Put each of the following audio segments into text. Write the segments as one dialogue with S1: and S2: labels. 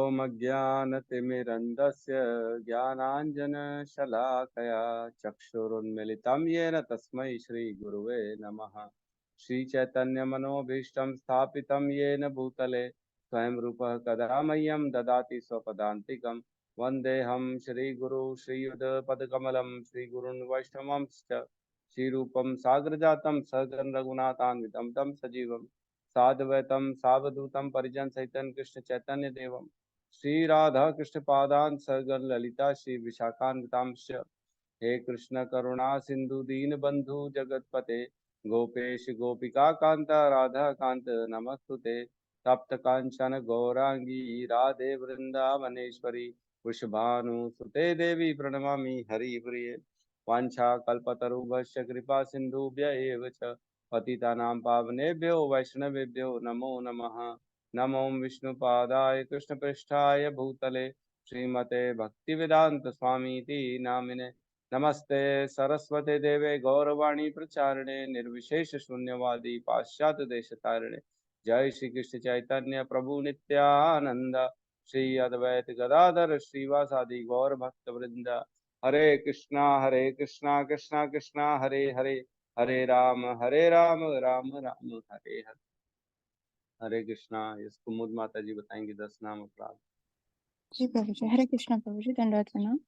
S1: ॐ अज्ञानतिमिरन्धस्य ज्ञानाञ्जनशलाकया चक्षुरुन्मिलितं येन तस्मै श्रीगुरुवे नमः। श्रीचैतन्यमनोभीष्टं स्थापितं येन भूतले स्वयं रूपः कदा मह्यं ददाति स्वपदान्तिकं। वन्देऽहं श्रीगुरु श्रीयुतपदकमलं श्रीगुरुन् वैष्णवंश्च श्रीरूपं साग्रजातं सहगण रघुनाथान्वितं तं सजीवं साद्वैतं सावधूतं परिजन सहितं कृष्ण चैतन्य देवम श्री राधा कृष्ण पादान सगण ललिता श्री विशाखान्वितांश्च। हे कृष्ण करुणा सिंधु दीन बंधु जगतपते गोपेश गोपिका कांता राधा कांत नमस्तुते। तप्त कांचन गौरांगी राधे वृंदावनेश्वरी वृषभानुसुते देवी प्रणमामि हरिप्रिये। वाञ्छा कल्पतरुभ्यश्च कृपा सिन्धुभ्य एव च पतितानां पावनेभ्यो वैष्णवेभ्यो नमो नमः। नमो विष्णुपादाय कृष्णपृष्ठाय भूतले श्रीमते भक्तिवेदांत स्वामीति नामिने। नमस्ते सरस्वते देवे गौरवाणी प्रचारिणे निर्विशेष शून्यवादी पाश्चात्य देशतारिणे। जय श्री कृष्ण चैतन्य प्रभु नित्यानंद श्री अद्वैत गदाधर श्रीवासादि गौर भक्त वृंद। हरे कृष्णा कृष्णा कृष्णा हरे हरे हरे राम राम राम हरे हरे। हरे कृष्णा। इस कुमुद माता जी बताएंगे 10 नाम अपराध।
S2: जी प्रभु जी। हरे कृष्णा प्रभु जी। दंडवत प्रणाम।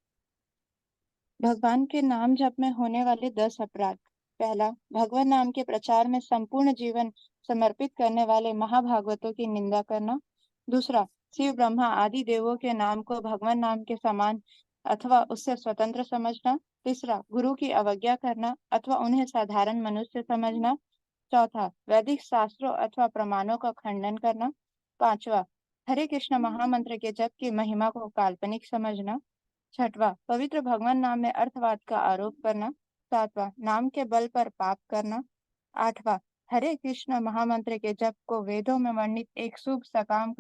S2: भगवान के नाम जप में होने वाले 10 अपराध। पहला, भगवान नाम के प्रचार में संपूर्ण जीवन समर्पित करने वाले महाभागवतों की निंदा करना। दूसरा, शिव ब्रह्मा आदि देवों के नाम को भगवान नाम के समान अथवा उससे स्वतंत्र समझना। तीसरा, गुरु की अवज्ञा करना अथवा उन्हें साधारण मनुष्य समझना। चौथा, वैदिक शास्त्रों अथवा प्रमाणों का खंडन करना। पांचवा, हरे कृष्ण महामंत्र के जप की महिमा को काल्पनिक समझना। छठवां, पवित्र भगवान नाम में अर्थवाद का आरोप करना। सातवां, नाम के बल पर पाप करना। आठवां, हरे कृष्ण महामंत्र के जप को वेदों में वर्णित एक शुभ सकाम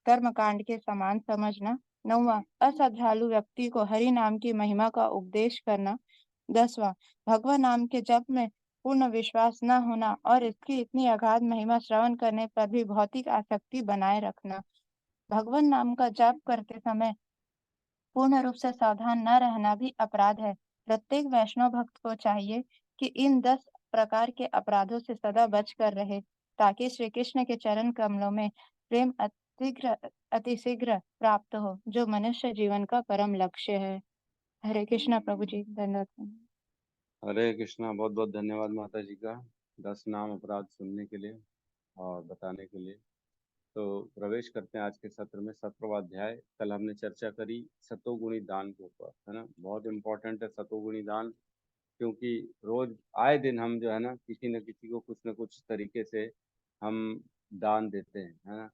S2: कर्म कांड के समान समझना। नौवां, अश्रद्धालु व्यक्ति को हरि नाम की महिमा का उपदेश करना। 10वां, भगवान नाम के जप में पूर्ण विश्वास न होना और इसकी इतनी अगाध महिमा श्रवण करने पर भी भौतिक आसक्ति बनाए रखना। भगवान नाम का जाप करते समय पूर्ण रूप से सावधान न रहना भी अपराध है। प्रत्येक वैष्णव भक्त को चाहिए कि इन 10 प्रकार के अपराधों से सदा बचकर रहे, ताकि श्री कृष्ण के चरण कमलों में प्रेम अतिशीघ्र प्राप्त हो, जो मनुष्य जीवन का परम लक्ष्य है। हरे कृष्णा प्रभु जी। धन्यवाद।
S1: हरे कृष्णा। बहुत बहुत धन्यवाद माता जी का 10 नाम अपराध सुनने के लिए और बताने के लिए। तो प्रवेश करते हैं आज के सत्र में। 17वां अध्याय। कल हमने चर्चा करी सतोगुणी दान के ऊपर, है ना। बहुत इंपॉर्टेंट है सतोगुणी दान, क्योंकि रोज आए दिन हम जो है ना किसी न किसी को कुछ न कुछ तरीके से हम दान देते हैं, है ना।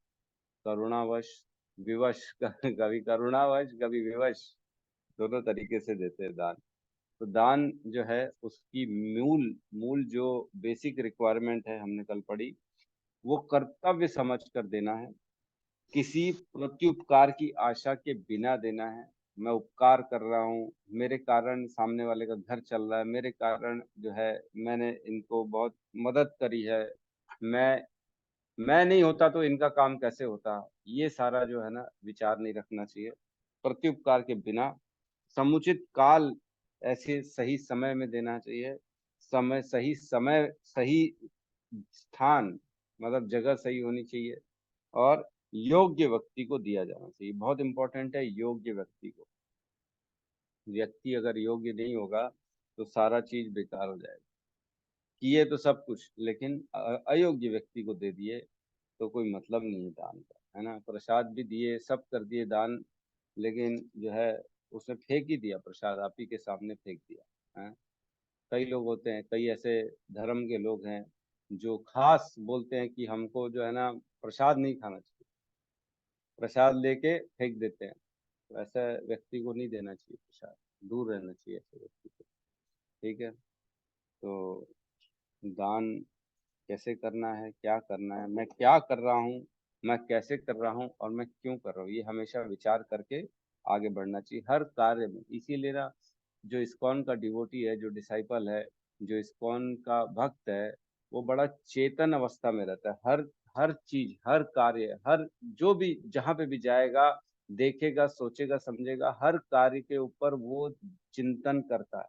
S1: करुणावश विवश कभी करुणावश कभी विवश, दोनों तरीके से देते हैं दान। तो दान जो है उसकी मूल मूल जो बेसिक रिक्वायरमेंट है हमने कल पढ़ी, वो कर्तव्य समझ कर देना है, किसी प्रत्युपकार की आशा के बिना देना है। मैं उपकार कर रहा हूँ, मेरे कारण सामने वाले का घर चल रहा है, मेरे कारण जो है मैंने इनको बहुत मदद करी है, मैं नहीं होता तो इनका काम कैसे होता, ये सारा जो है ना विचार नहीं रखना चाहिए। प्रत्युपकार के बिना समुचित काल ऐसे सही समय में देना चाहिए। समय सही स्थान, मतलब जगह सही होनी चाहिए, और योग्य व्यक्ति को दिया जाना चाहिए। बहुत इंपॉर्टेंट है योग्य व्यक्ति को। व्यक्ति अगर योग्य नहीं होगा तो सारा चीज बेकार हो जाएगा। किए तो सब कुछ, लेकिन अयोग्य व्यक्ति को दे दिए तो कोई मतलब नहीं है दान का, है ना। प्रसाद भी दिए, सब कर दिए दान, लेकिन जो है उसने फेंक ही दिया, प्रसाद आप ही के सामने फेंक दिया, है। कई लोग होते हैं, कई ऐसे धर्म के लोग हैं जो खास बोलते हैं कि हमको जो है ना प्रसाद नहीं खाना चाहिए, प्रसाद लेके फेंक देते हैं। तो ऐसा व्यक्ति को नहीं देना चाहिए प्रसाद, दूर रहना चाहिए ऐसे व्यक्ति को। ठीक है। तो दान कैसे करना है, क्या करना है, मैं क्या कर रहा हूँ, मैं कैसे कर रहा हूँ और मैं क्यों कर रहा हूँ, ये हमेशा विचार करके आगे बढ़ना चाहिए हर कार्य में। इसीलिए ना जो इस्कॉन का डिवोटी है, जो डिसाइपल है, जो इस्कॉन का भक्त है, वो बड़ा चेतन अवस्था में रहता है। हर हर चीज, हर कार्य, हर जो भी जहाँ पे भी जाएगा देखेगा, सोचेगा, समझेगा, हर कार्य के ऊपर वो चिंतन करता है।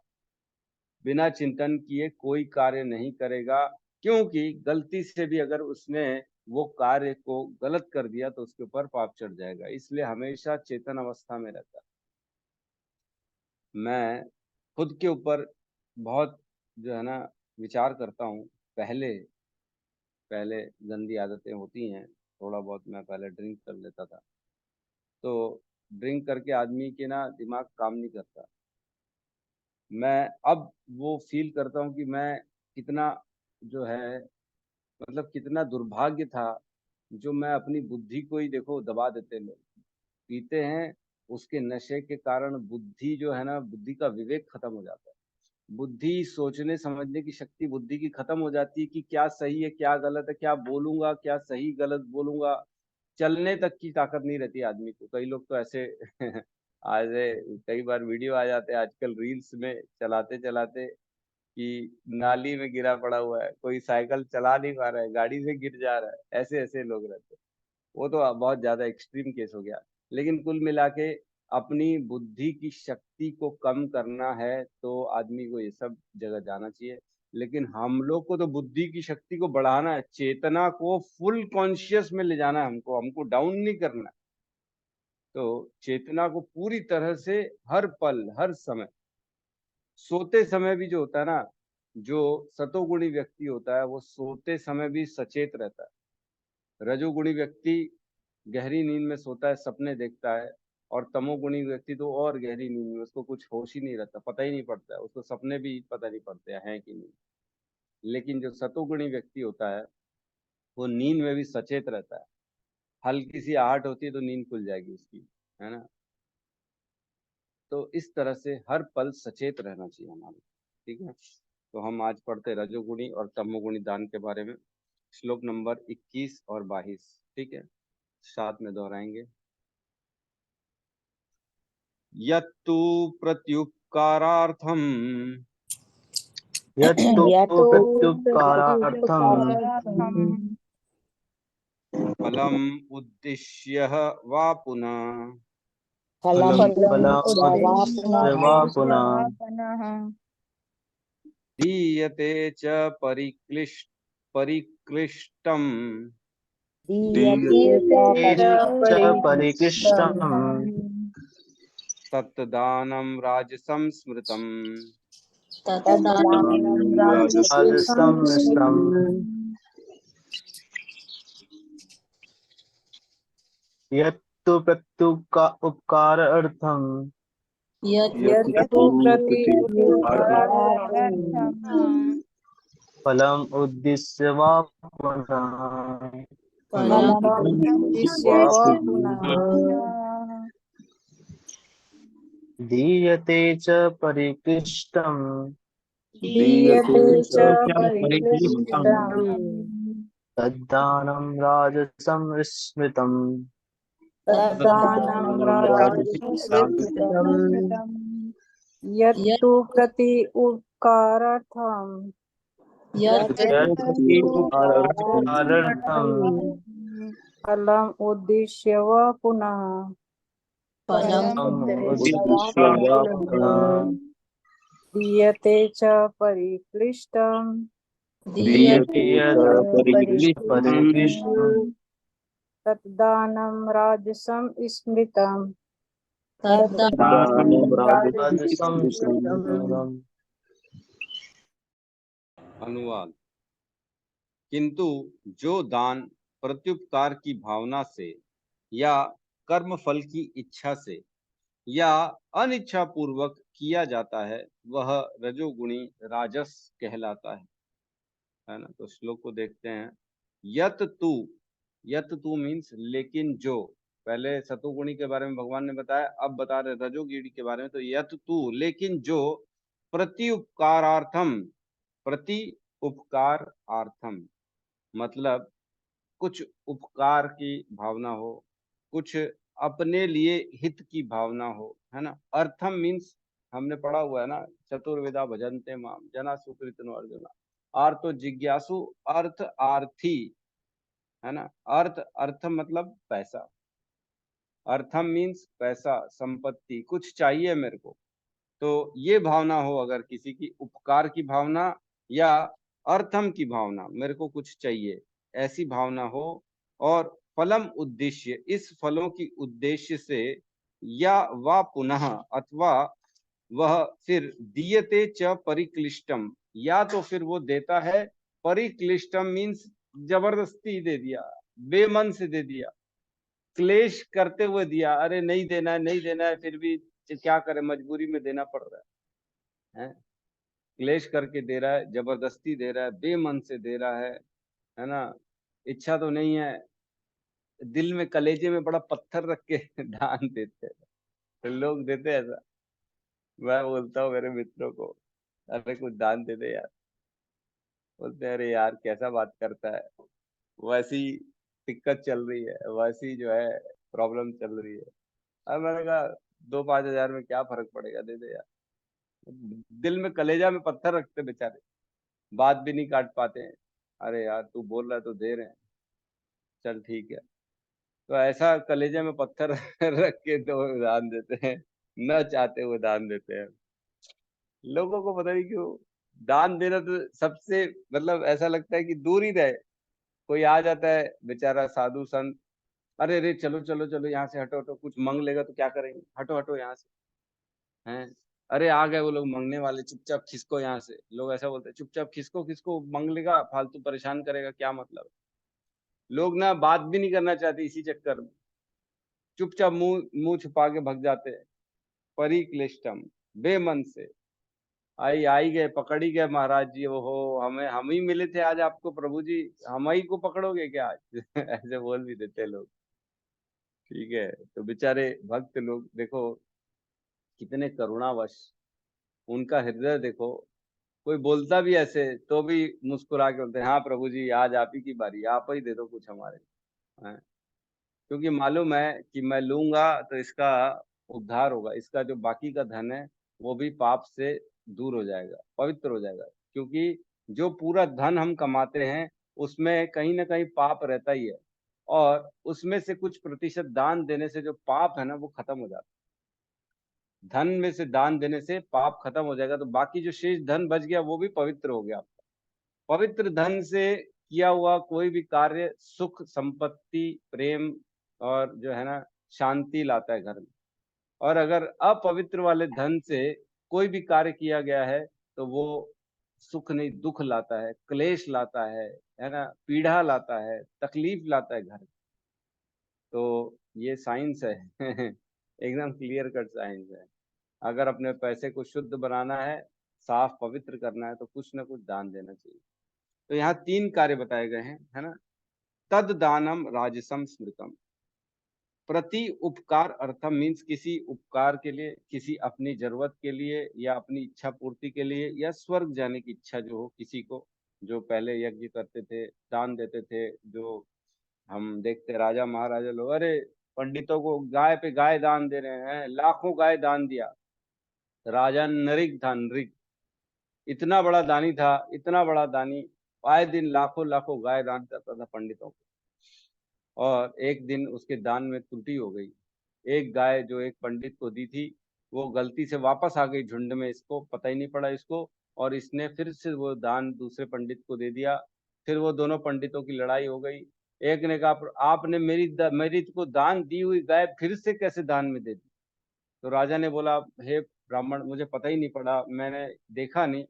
S1: बिना चिंतन किए कोई कार्य नहीं करेगा, क्योंकि गलती से भी अगर उसने वो कार्य को गलत कर दिया तो उसके ऊपर पाप चढ़ जाएगा। इसलिए हमेशा चेतन अवस्था में रहता है। मैं खुद के ऊपर बहुत जो है ना विचार करता हूँ। पहले पहले गंदी आदतें होती हैं, थोड़ा बहुत मैं पहले ड्रिंक कर लेता था। तो ड्रिंक करके आदमी के ना दिमाग काम नहीं करता। मैं अब वो फील करता हूँ कि मैं कितना जो है मतलब कितना दुर्भाग्य था, जो मैं अपनी बुद्धि को ही देखो दबा देते लोग पीते हैं। उसके नशे के कारण बुद्धि जो है ना, बुद्धि का विवेक खत्म हो जाता है। बुद्धि सोचने समझने की शक्ति बुद्धि की खत्म हो जाती है कि क्या सही है क्या गलत है, क्या बोलूंगा क्या सही गलत बोलूंगा। चलने तक की ताकत नहीं रहती आदमी को। कई लोग तो ऐसे आज कई बार वीडियो आ जाते हैं आजकल रील्स में, चलाते चलाते कि नाली में गिरा पड़ा हुआ है, कोई साइकिल चला नहीं पा रहा है, गाड़ी से गिर जा रहा है। ऐसे ऐसे लोग रहते हैं। वो तो बहुत ज्यादा एक्सट्रीम केस हो गया। लेकिन कुल मिला के अपनी बुद्धि की शक्ति को कम करना है तो आदमी को ये सब जगह जाना चाहिए। लेकिन हम लोग को तो बुद्धि की शक्ति को बढ़ाना है, चेतना को फुल कॉन्शियस में ले जाना है, हमको हमको डाउन नहीं करना है। तो चेतना को पूरी तरह से हर पल हर समय, सोते समय भी जो होता है ना, जो सतोगुणी व्यक्ति होता है वो सोते समय भी सचेत रहता है। रजोगुणी व्यक्ति गहरी नींद में सोता है, सपने देखता है। और तमोगुणी व्यक्ति तो और गहरी नींद में, उसको कुछ होश ही नहीं रहता, पता ही नहीं पड़ता है उसको, सपने भी पता नहीं पड़ते हैं कि नहीं। लेकिन जो सतोगुणी व्यक्ति होता है वो नींद में भी सचेत रहता है। हल्की सी आहट होती है तो नींद खुल जाएगी उसकी, है ना। तो इस तरह से हर पल सचेत रहना चाहिए हमारे। ठीक है। तो हम आज पढ़ते रजोगुणी और तमोगुणी दान के बारे में, श्लोक नंबर 21 और 22। ठीक है, साथ में दोहराएंगे। यत्तु प्रत्युपकारार्थम
S3: यत्तु
S2: यतो
S3: प्रत्युपकारार्थं
S2: प्रत्युपकारार्थं
S1: फलम उद्दिश्य वा पुनः
S3: फलम्
S2: फलमुद्दिश्य
S3: उद्दिश्य वा पुनः
S2: वा पुनः
S1: दीयते च परिक्लिष्टम
S3: दीयते च परिकृष्टम्
S1: तत्दानं राजसं स्मृतम्।
S2: तद्दानं
S3: राजसंस्कृतम् यत्तु उपकारार्थं
S2: यत्तु प्रत्युपकारार्थं
S3: फलम् उद्दिश्य वा पुनः
S2: फलमुद्दिश्य वा पुनः
S3: दीयते च परिकृष्टम्
S2: दीयते च परिक्लिष्टम्
S3: तद्दानं राजसं स्मृतम्
S2: तद्दानं राजसंस्मृतम्
S4: यत्तु प्रति उपकारार्थं
S3: उपकारार्थं
S4: फलम् उद्दिश्य वा पुनः
S3: उद्दिश्य वा पुनः
S4: दीयते च परिक्लिष्टम्
S3: दीयते च परिकृष्टम्
S4: तद्दानं राजसं स्मृतम्
S3: राजसं स्मृतम्।
S1: अनुवाद। किंतु जो दान प्रत्युपकार की भावना से या कर्म फल की इच्छा से या अनिच्छा पूर्वक किया जाता है वह रजोगुणी राजस कहलाता है ना। तो श्लोक को देखते हैं। यत तू मीन्स लेकिन जो, पहले सतुगुणी के बारे में भगवान ने बताया, अब बता रहे रजोगुणी के बारे में। तो यत तू लेकिन जो प्रति उपकारार्थम, प्रति उपकारार्थम मतलब कुछ उपकार की भावना हो, कुछ अपने लिए हित की भावना हो, है ना। अर्थम मीन्स हमने पढ़ा हुआ है ना, चतुर्वेदा भजन्ते माम जना सुकृतिनो अर्जुना। आर्तो जिज्ञासु, अर्थ आर्थी, है ना। अर्थ अर्थ मतलब पैसा। अर्थम मीन्स पैसा, संपत्ति, कुछ चाहिए मेरे को। तो ये भावना हो अगर किसी की, उपकार की भावना या अर्थम की भावना, मेरे को कुछ चाहिए, ऐसी भावना हो। और फलम उद्देश्य, इस फलों की उद्देश्य से, या वा पुनः, अथवा वह फिर दीयते च परिक्लिष्टम, या तो फिर वो देता है, परिक्लिष्टम मीन्स जबरदस्ती दे दिया, बेमन से दे दिया, क्लेश करते हुए दिया, अरे नहीं देना है नहीं देना है, फिर भी क्या करे, मजबूरी में देना पड़ रहा है, क्लेश करके दे रहा है, जबरदस्ती दे रहा है, बेमन से दे रहा है ना, इच्छा तो नहीं है, दिल में कलेजे में बड़ा पत्थर रख के दान देते हैं, तो लोग देते हैं ऐसा। मैं बोलता हूँ मेरे मित्रों को, अरे कुछ दान दे दे यार, बोलते हैं अरे यार कैसा बात करता है, वैसी दिक्कत चल रही है, वैसी जो है प्रॉब्लम चल रही है। अब मैंने कहा 2-5 हज़ार में क्या फर्क पड़ेगा, दे दे यार। दिल में कलेजा में पत्थर रखते बेचारे, बात भी नहीं काट पाते हैं, अरे यार तू बोल रहा है तो दे रहे हैं, चल ठीक है। तो ऐसा कलेजे में पत्थर रख के तो दान देते हैं, न चाहते हुए दान देते हैं। लोगों को पता नहीं क्यों दान देना तो सबसे, मतलब ऐसा लगता है कि दूर ही रहे। कोई आ जाता है बेचारा साधु संत, अरे अरे चलो चलो चलो यहाँ से हटो हटो, कुछ मांग लेगा तो क्या करेंगे, हटो हटो यहाँ से, हैं, अरे आ गए वो लोग मांगने वाले, चुपचाप खिसको यहाँ से, लोग ऐसा बोलते हैं, चुपचाप खिसको, किसको मांग लेगा, फालतू परेशान करेगा, क्या मतलब। लोग ना बात भी नहीं करना चाहते इसी चक्कर में, चुपचाप मुंह मुंह छुपा के भग जाते हैं। परिक्लिष्टम, बेमन से, आई आई गए, पकड़ ही गए महाराज जी, वो हो हमें, हम ही मिले थे आज आपको प्रभु जी, हम ही को पकड़ोगे क्या आज ऐसे बोल भी देते लोग। ठीक है, तो बेचारे भक्त लोग देखो कितने करुणावश, उनका हृदय देखो, कोई बोलता भी ऐसे तो भी मुस्कुरा के बोलते हैं, हाँ प्रभु जी आज आप ही की बारी, आप ही दे दो कुछ हमारे, हैं? क्योंकि मालूम है कि मैं लूंगा तो इसका उद्धार होगा, इसका जो बाकी का धन है वो भी पाप से दूर हो जाएगा, पवित्र हो जाएगा। क्योंकि जो पूरा धन हम कमाते हैं उसमें कहीं ना कहीं पाप रहता ही है, और उसमें से कुछ प्रतिशत दान देने से जो पाप है ना वो खत्म हो जाता है। धन में से दान देने से पाप खत्म हो जाएगा, तो बाकी जो शेष धन बच गया वो भी पवित्र हो गया। पवित्र धन से किया हुआ कोई भी कार्य सुख, संपत्ति, प्रेम और जो है ना शांति लाता है घर में। और अगर अपवित्र वाले धन से कोई भी कार्य किया गया है तो वो सुख नहीं, दुख लाता है, क्लेश लाता है ना, पीड़ा लाता है, तकलीफ लाता है घर में। तो ये साइंस है एकदम क्लियर कट साइंस है। अगर अपने पैसे को शुद्ध बनाना है, साफ पवित्र करना है, तो कुछ ना कुछ दान देना चाहिए। तो यहाँ 3 कार्य बताए गए हैं, है ना। तद दानम राजसम स्मृतम, प्रति उपकार अर्थम मीन्स किसी उपकार के लिए, किसी अपनी जरूरत के लिए या अपनी इच्छा पूर्ति के लिए, या स्वर्ग जाने की इच्छा जो हो किसी को, जो पहले यज्ञ करते थे, दान देते थे, जो हम देखते राजा महाराजा लोग, अरे पंडितों को गाय पे गाय दान दे रहे हैं, लाखों गाय दान दिया। राजा नरिक था, नरिक इतना बड़ा दानी था, इतना बड़ा दानी, आए दिन लाखों लाखों गाय दान करता था पंडितों को। और एक दिन उसके दान में त्रुटि हो गई, एक गाय जो एक पंडित को दी थी वो गलती से वापस आ गई झुंड में, इसको पता ही नहीं पड़ा इसको, और इसने फिर से वो दान दूसरे पंडित को दे दिया। फिर वो दोनों पंडितों की लड़ाई हो गई। एक ने कहा आपने मेरी को दान दी हुई गाय फिर से कैसे दान में दे दी। तो राजा ने बोला, हे ब्राह्मण, मुझे पता ही नहीं पड़ा, मैंने देखा नहीं,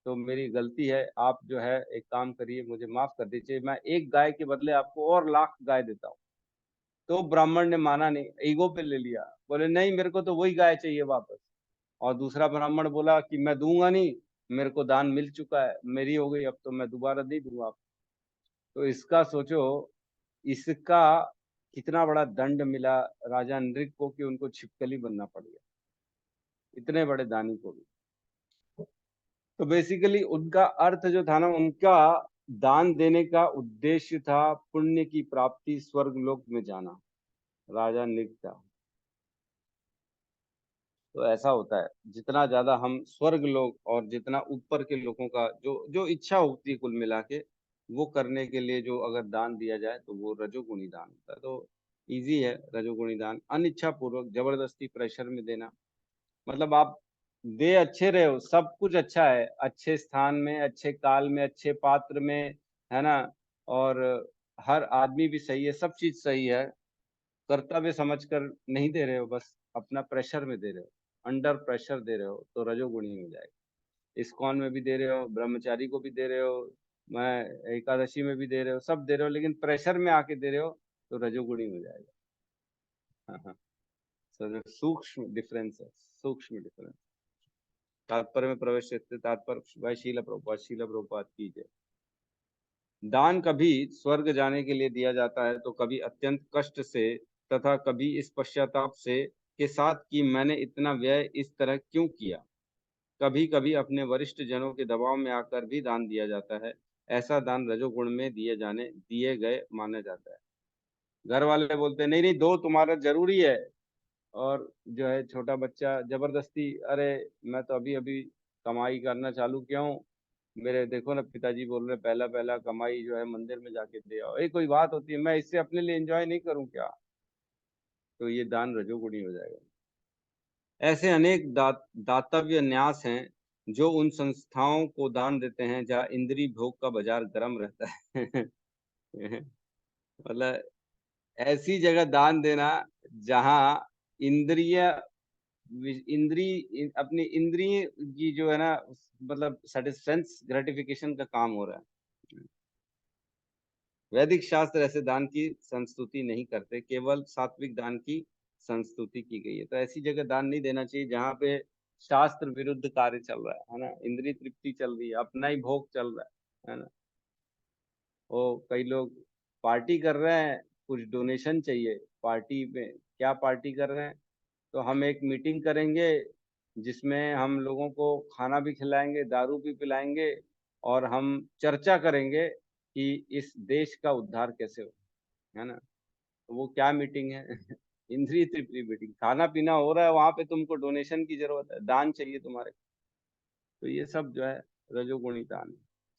S1: तो मेरी गलती है, आप जो है एक काम करिए, मुझे माफ कर दीजिए, मैं एक गाय के बदले आपको और लाख गाय देता हूँ। तो ब्राह्मण ने माना नहीं, ईगो पे ले लिया, बोले नहीं मेरे को तो वही गाय चाहिए वापस। और दूसरा ब्राह्मण बोला कि मैं दूंगा नहीं, मेरे को दान मिल चुका है, मेरी हो गई, अब तो मैं दोबारा नहीं दूंगा आपको। तो इसका सोचो, इसका कितना बड़ा दंड मिला राजा नृग को कि उनको छिपकली बनना पड़ गया, इतने बड़े दानी को भी। तो बेसिकली उनका अर्थ जो था ना, उनका दान देने का उद्देश्य था पुण्य की प्राप्ति, स्वर्ग लोक में जाना। राजा नृग था। तो ऐसा होता है, जितना ज्यादा हम स्वर्ग लोग और जितना ऊपर के लोगों का जो जो इच्छा होती है कुल मिला के, वो करने के लिए जो अगर दान दिया जाए तो वो रजोगुणी दान होता है। तो इजी है रजोगुणी दान। अनिच्छा पूर्वक जबरदस्ती प्रेशर में देना, मतलब आप दे अच्छे रहे हो, सब कुछ अच्छा है, अच्छे स्थान में, अच्छे काल में, अच्छे पात्र में, है ना, और हर आदमी भी सही है, सब चीज सही है, कर्तव्य समझकर नहीं दे रहे हो, बस अपना प्रेशर में दे रहे हो, अंडर प्रेशर दे रहे हो, तो रजोगुणी हो जाएगा। इस्कॉन में भी दे रहे हो, ब्रह्मचारी को भी दे रहे हो, मैं एकादशी में भी दे रहे हो, सब दे रहे हो, लेकिन प्रेशर में आके दे रहे हो तो रजोगुणी हो जाएगा। हाँ हाँ, सूक्ष्म डिफरेंस है, सूक्ष्म डिफरेंस। तात्पर्य में प्रवेश करते, तात्पर्य भाई शीला प्रभुपाद की जय। दान कभी स्वर्ग जाने के लिए दिया जाता है तो कभी अत्यंत कष्ट से तथा कभी इस पश्चाताप से के साथ कि मैंने इतना व्यय इस तरह क्यों किया। कभी कभी अपने वरिष्ठ जनों के दबाव में आकर भी दान दिया जाता है। ऐसा दान रजोगुण में दिए गए माना जाता है। घर वाले बोलते हैं नहीं नहीं दो, तुम्हारा जरूरी है, और जो है छोटा बच्चा जबरदस्ती, अरे मैं तो अभी अभी कमाई करना चालू किया हूँ, मेरे देखो ना पिताजी बोल रहे पहला पहला कमाई जो है मंदिर में जाके दे आओ, ये कोई बात होती है, मैं इससे अपने लिए एंजॉय नहीं करूँ क्या, तो ये दान रजोगुणी हो जाएगा। ऐसे अनेक दातव्य न्यास हैं जो उन संस्थाओं को दान देते हैं जहाँ इंद्रिय भोग का बाजार गर्म रहता है। मतलब ऐसी जगह दान देना जहाँ इंद्रिय अपनी इंद्रिय की जो है ना, मतलब सेंस ग्रेटिफिकेशन का काम हो रहा है। वैदिक शास्त्र ऐसे दान की संस्तुति नहीं करते, केवल सात्विक दान की संस्तुति की गई है। तो ऐसी जगह दान नहीं देना चाहिए जहाँ पे शास्त्र विरुद्ध कार्य चल रहा है ना, इंद्रिय तृप्ति चल रही है, अपना ही भोग चल रहा है ना। वो कई लोग पार्टी कर रहे हैं, कुछ डोनेशन चाहिए पार्टी में, क्या पार्टी कर रहे हैं, तो हम एक मीटिंग करेंगे जिसमें हम लोगों को खाना भी खिलाएंगे, दारू भी पिलाएंगे, और हम चर्चा करेंगे कि इस देश का उद्धार कैसे हो, है ना। तो वो क्या मीटिंग है? इंद्रिय तृप्ति मीटिंग। खाना पीना हो रहा है वहां पे, तुमको डोनेशन की जरूरत है, दान चाहिए तुम्हारे, तो ये सब जो है रजोगुणी दान है।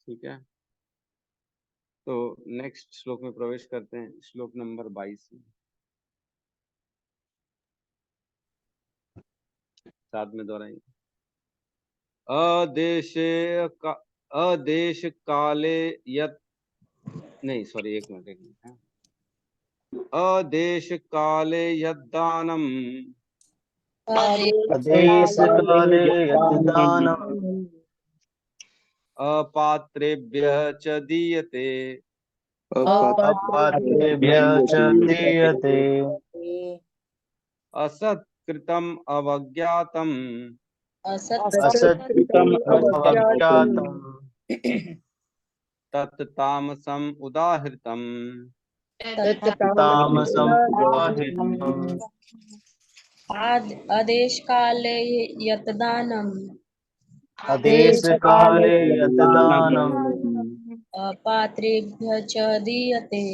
S1: ठीक है, तो नेक्स्ट श्लोक में प्रवेश करते हैं, श्लोक नंबर 22 में, साथ में दोहराएंगे। अदेश काले यत, नहीं सॉरी, एक मिनट, अदेश काले यद्दानम
S3: अदेश काले यद्दानम्
S1: अपात्रेभ्यः च दीयते
S3: अपात्रेभ्यः च दीयते
S1: असत्कृतम् अवज्ञातम्
S3: असत्कृतम् अवज्ञातम्
S1: तत्तामसम् उदाहृतम्
S3: तामसम् उदाहृतम्
S5: आदेश काले यतदानम
S3: अदेश काले यद्दानम्
S5: अपात्रेभ्यः च दीयते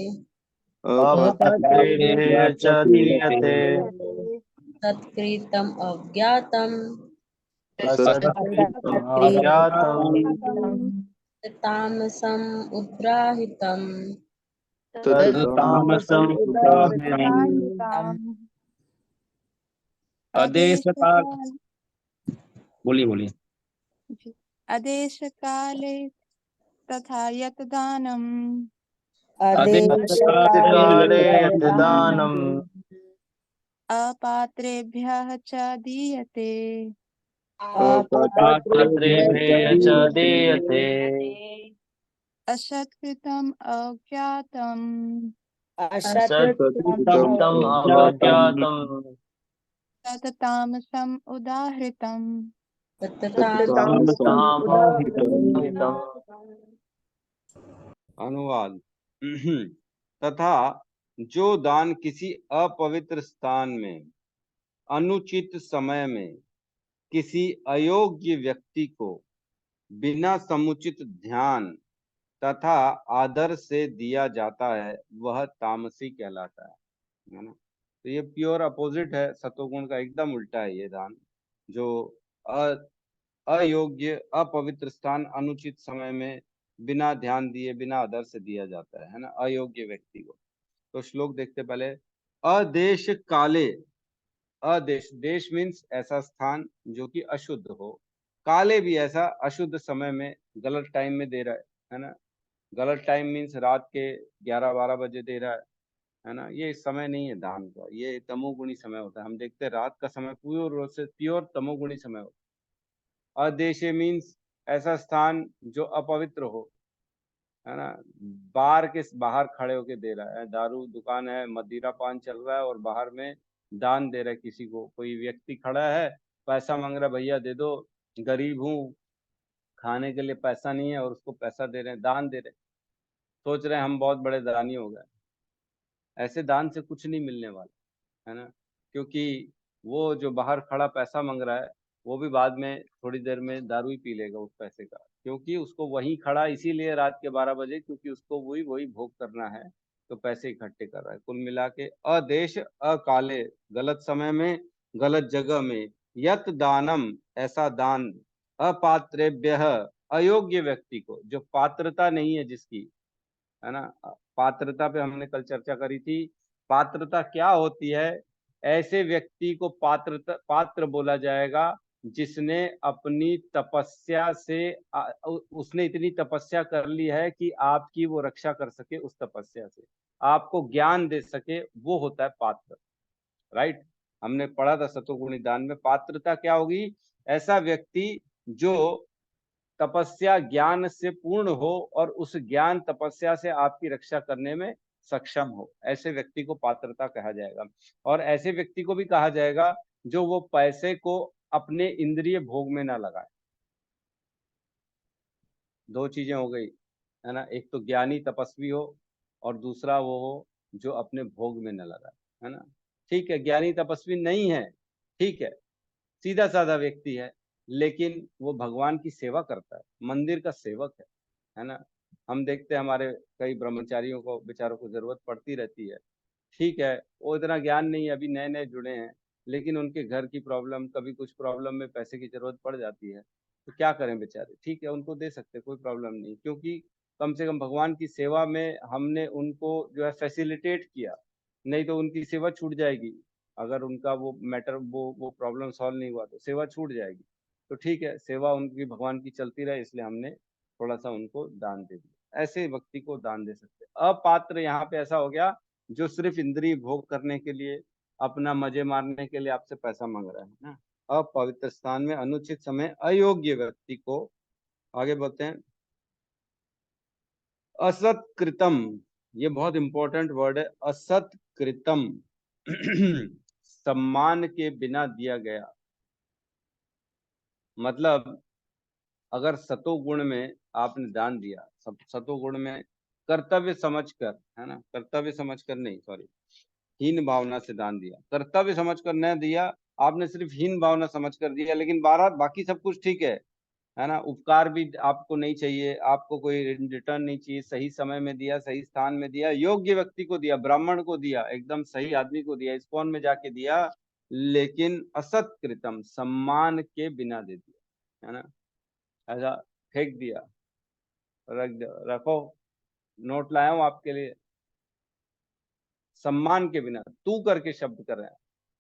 S3: अपात्रेभ्यः च दीयते
S5: तत्कृतम् अज्ञातम्
S3: असत्कृतम् अज्ञातम्
S5: तामसम् उद्राहितम्
S3: तामसम् उदाहृतम्
S2: आदेश
S6: काल,
S2: काल,
S6: बोलिए
S2: आदेश काले तथा यत दानम
S6: आदेश
S3: काले यद्दानम्
S2: अपात्रेभ्यः च दीयते
S3: अपात्रेभ्यः च दीयते
S2: असत्कृतम् अज्ञातम्
S3: असत्कृतम् अवज्ञातम्
S2: तत्तामसम् उदाहृतम्।
S3: तामसम् उदाहृतम्।
S1: अनुवाद। तथा जो दान किसी अपवित्र स्थान में अनुचित समय में किसी अयोग्य व्यक्ति को बिना समुचित ध्यान तथा आदर से दिया जाता है वह तामसी कहलाता है ना। तो ये प्योर अपोजिट है, सतोगुण का एकदम उल्टा है ये दान, जो अयोग्य अपवित्र स्थान अनुचित समय में बिना ध्यान दिए बिना आदर से दिया जाता है ना, अयोग्य व्यक्ति को। तो श्लोक देखते पहले। अदेश काले, अदेश, देश मीन्स ऐसा स्थान जो कि अशुद्ध हो, काले भी ऐसा अशुद्ध समय में, गलत टाइम में दे रहा है ना। गलत टाइम मीन्स रात के 11-12 बजे दे रहा है ना। ये समय नहीं है दान का, ये तमोगुणी समय होता है। हम देखते हैं रात का समय प्योर तमोगुणी समय होता है। अदेशे मीन्स ऐसा स्थान जो अपवित्र हो, है ना। बार के बाहर खड़े होके दे रहा है, दारू दुकान है, मदिरा पान चल रहा है और बाहर में दान दे रहा है किसी को। कोई व्यक्ति खड़ा है, पैसा मांग रहा है, भैया दे दो, गरीब हूँ, खाने के लिए पैसा नहीं है, और उसको पैसा दे रहे हैं, दान दे रहे हैं। सोच रहे हैं हम बहुत बड़े दानी हो गए। ऐसे दान से कुछ नहीं मिलने वाला, है ना। क्योंकि वो जो बाहर खड़ा पैसा मांग रहा है, वो भी बाद में थोड़ी देर में दारू ही पी लेगा उस पैसे का, क्योंकि उसको वहीं खड़ा इसीलिए रात के 12 बजे, क्योंकि उसको वही वही भोग करना है, तो पैसे इकट्ठे कर रहा है। कुल मिला के अदेश अकाले, गलत समय में, गलत जगह में, यत दानम, ऐसा दान, अपात्रेभ्य, अयोग्य व्यक्ति को, जो पात्रता नहीं है जिसकी, है ना। पात्रता पे हमने कल चर्चा करी थी। पात्रता क्या होती है? ऐसे व्यक्ति को पात्र बोला जाएगा जिसने अपनी तपस्या से उसने इतनी तपस्या कर ली है कि आपकी वो रक्षा कर सके, उस तपस्या से आपको ज्ञान दे सके, वो होता है पात्र। राइट, हमने पढ़ा था सतोगुणी दान में, पात्रता क्या होगी? ऐसा व्यक्ति जो तपस्या ज्ञान से पूर्ण हो और उस ज्ञान तपस्या से आपकी रक्षा करने में सक्षम हो, ऐसे व्यक्ति को पात्रता कहा जाएगा। और ऐसे व्यक्ति को भी कहा जाएगा जो वो पैसे को अपने इंद्रिय भोग में ना लगाए। दो चीजें हो गई, है ना। एक तो ज्ञानी तपस्वी हो, और दूसरा वो हो जो अपने भोग में न लगाए, है ना। ठीक है, ज्ञानी तपस्वी नहीं है, ठीक है, सीधा साधा व्यक्ति है, लेकिन वो भगवान की सेवा करता है, मंदिर का सेवक है ना। हम देखते हैं हमारे कई ब्रह्मचारियों को, बेचारों को जरूरत पड़ती रहती है, ठीक है, वो इतना ज्ञान नहीं है, अभी नए नए जुड़े हैं, लेकिन उनके घर की प्रॉब्लम, कभी कुछ प्रॉब्लम में पैसे की जरूरत पड़ जाती है, तो क्या करें बेचारे, ठीक है, उनको दे सकते, कोई प्रॉब्लम नहीं, क्योंकि कम से कम भगवान की सेवा में हमने उनको जो है फैसिलिटेट किया। नहीं तो उनकी सेवा छूट जाएगी, अगर उनका वो मैटर, वो प्रॉब्लम सॉल्व नहीं हुआ तो सेवा छूट जाएगी। तो ठीक है, सेवा उनकी भगवान की चलती रहे, इसलिए हमने थोड़ा सा उनको दान दे दिया। ऐसे व्यक्ति को दान दे सकते। अपात्र यहाँ पे ऐसा हो गया जो सिर्फ इंद्रिय भोग करने के लिए, अपना मजे मारने के लिए आपसे पैसा मांग रहा है ना। अपवित्र स्थान में, अनुचित समय, अयोग्य व्यक्ति को, आगे बढ़ते हैं, असत्कृतम, ये बहुत इंपॉर्टेंट वर्ड है, असत्कृतम, सम्मान के बिना दिया गया। मतलब अगर सतोगुण में आपने दान दिया, सतोगुण में कर्तव्य समझकर, है ना, कर्तव्य समझकर नहीं, सॉरी, हीन भावना से दान दिया, कर्तव्य समझकर न दिया, आपने सिर्फ हीन भावना समझकर दिया, लेकिन बाकी सब कुछ ठीक है ना। उपकार भी आपको नहीं चाहिए, आपको कोई रिटर्न नहीं चाहिए, सही समय में दिया, सही स्थान में दिया, योग्य व्यक्ति को दिया, ब्राह्मण को दिया, एकदम सही आदमी को दिया, इस्कॉन में जाके दिया, लेकिन असत्कृतम, सम्मान के बिना दे दिया, है ना। ऐसा फेंक दिया, रखो, नोट लाया हूं आपके लिए, सम्मान के बिना, तू करके शब्द कर रहे हैं,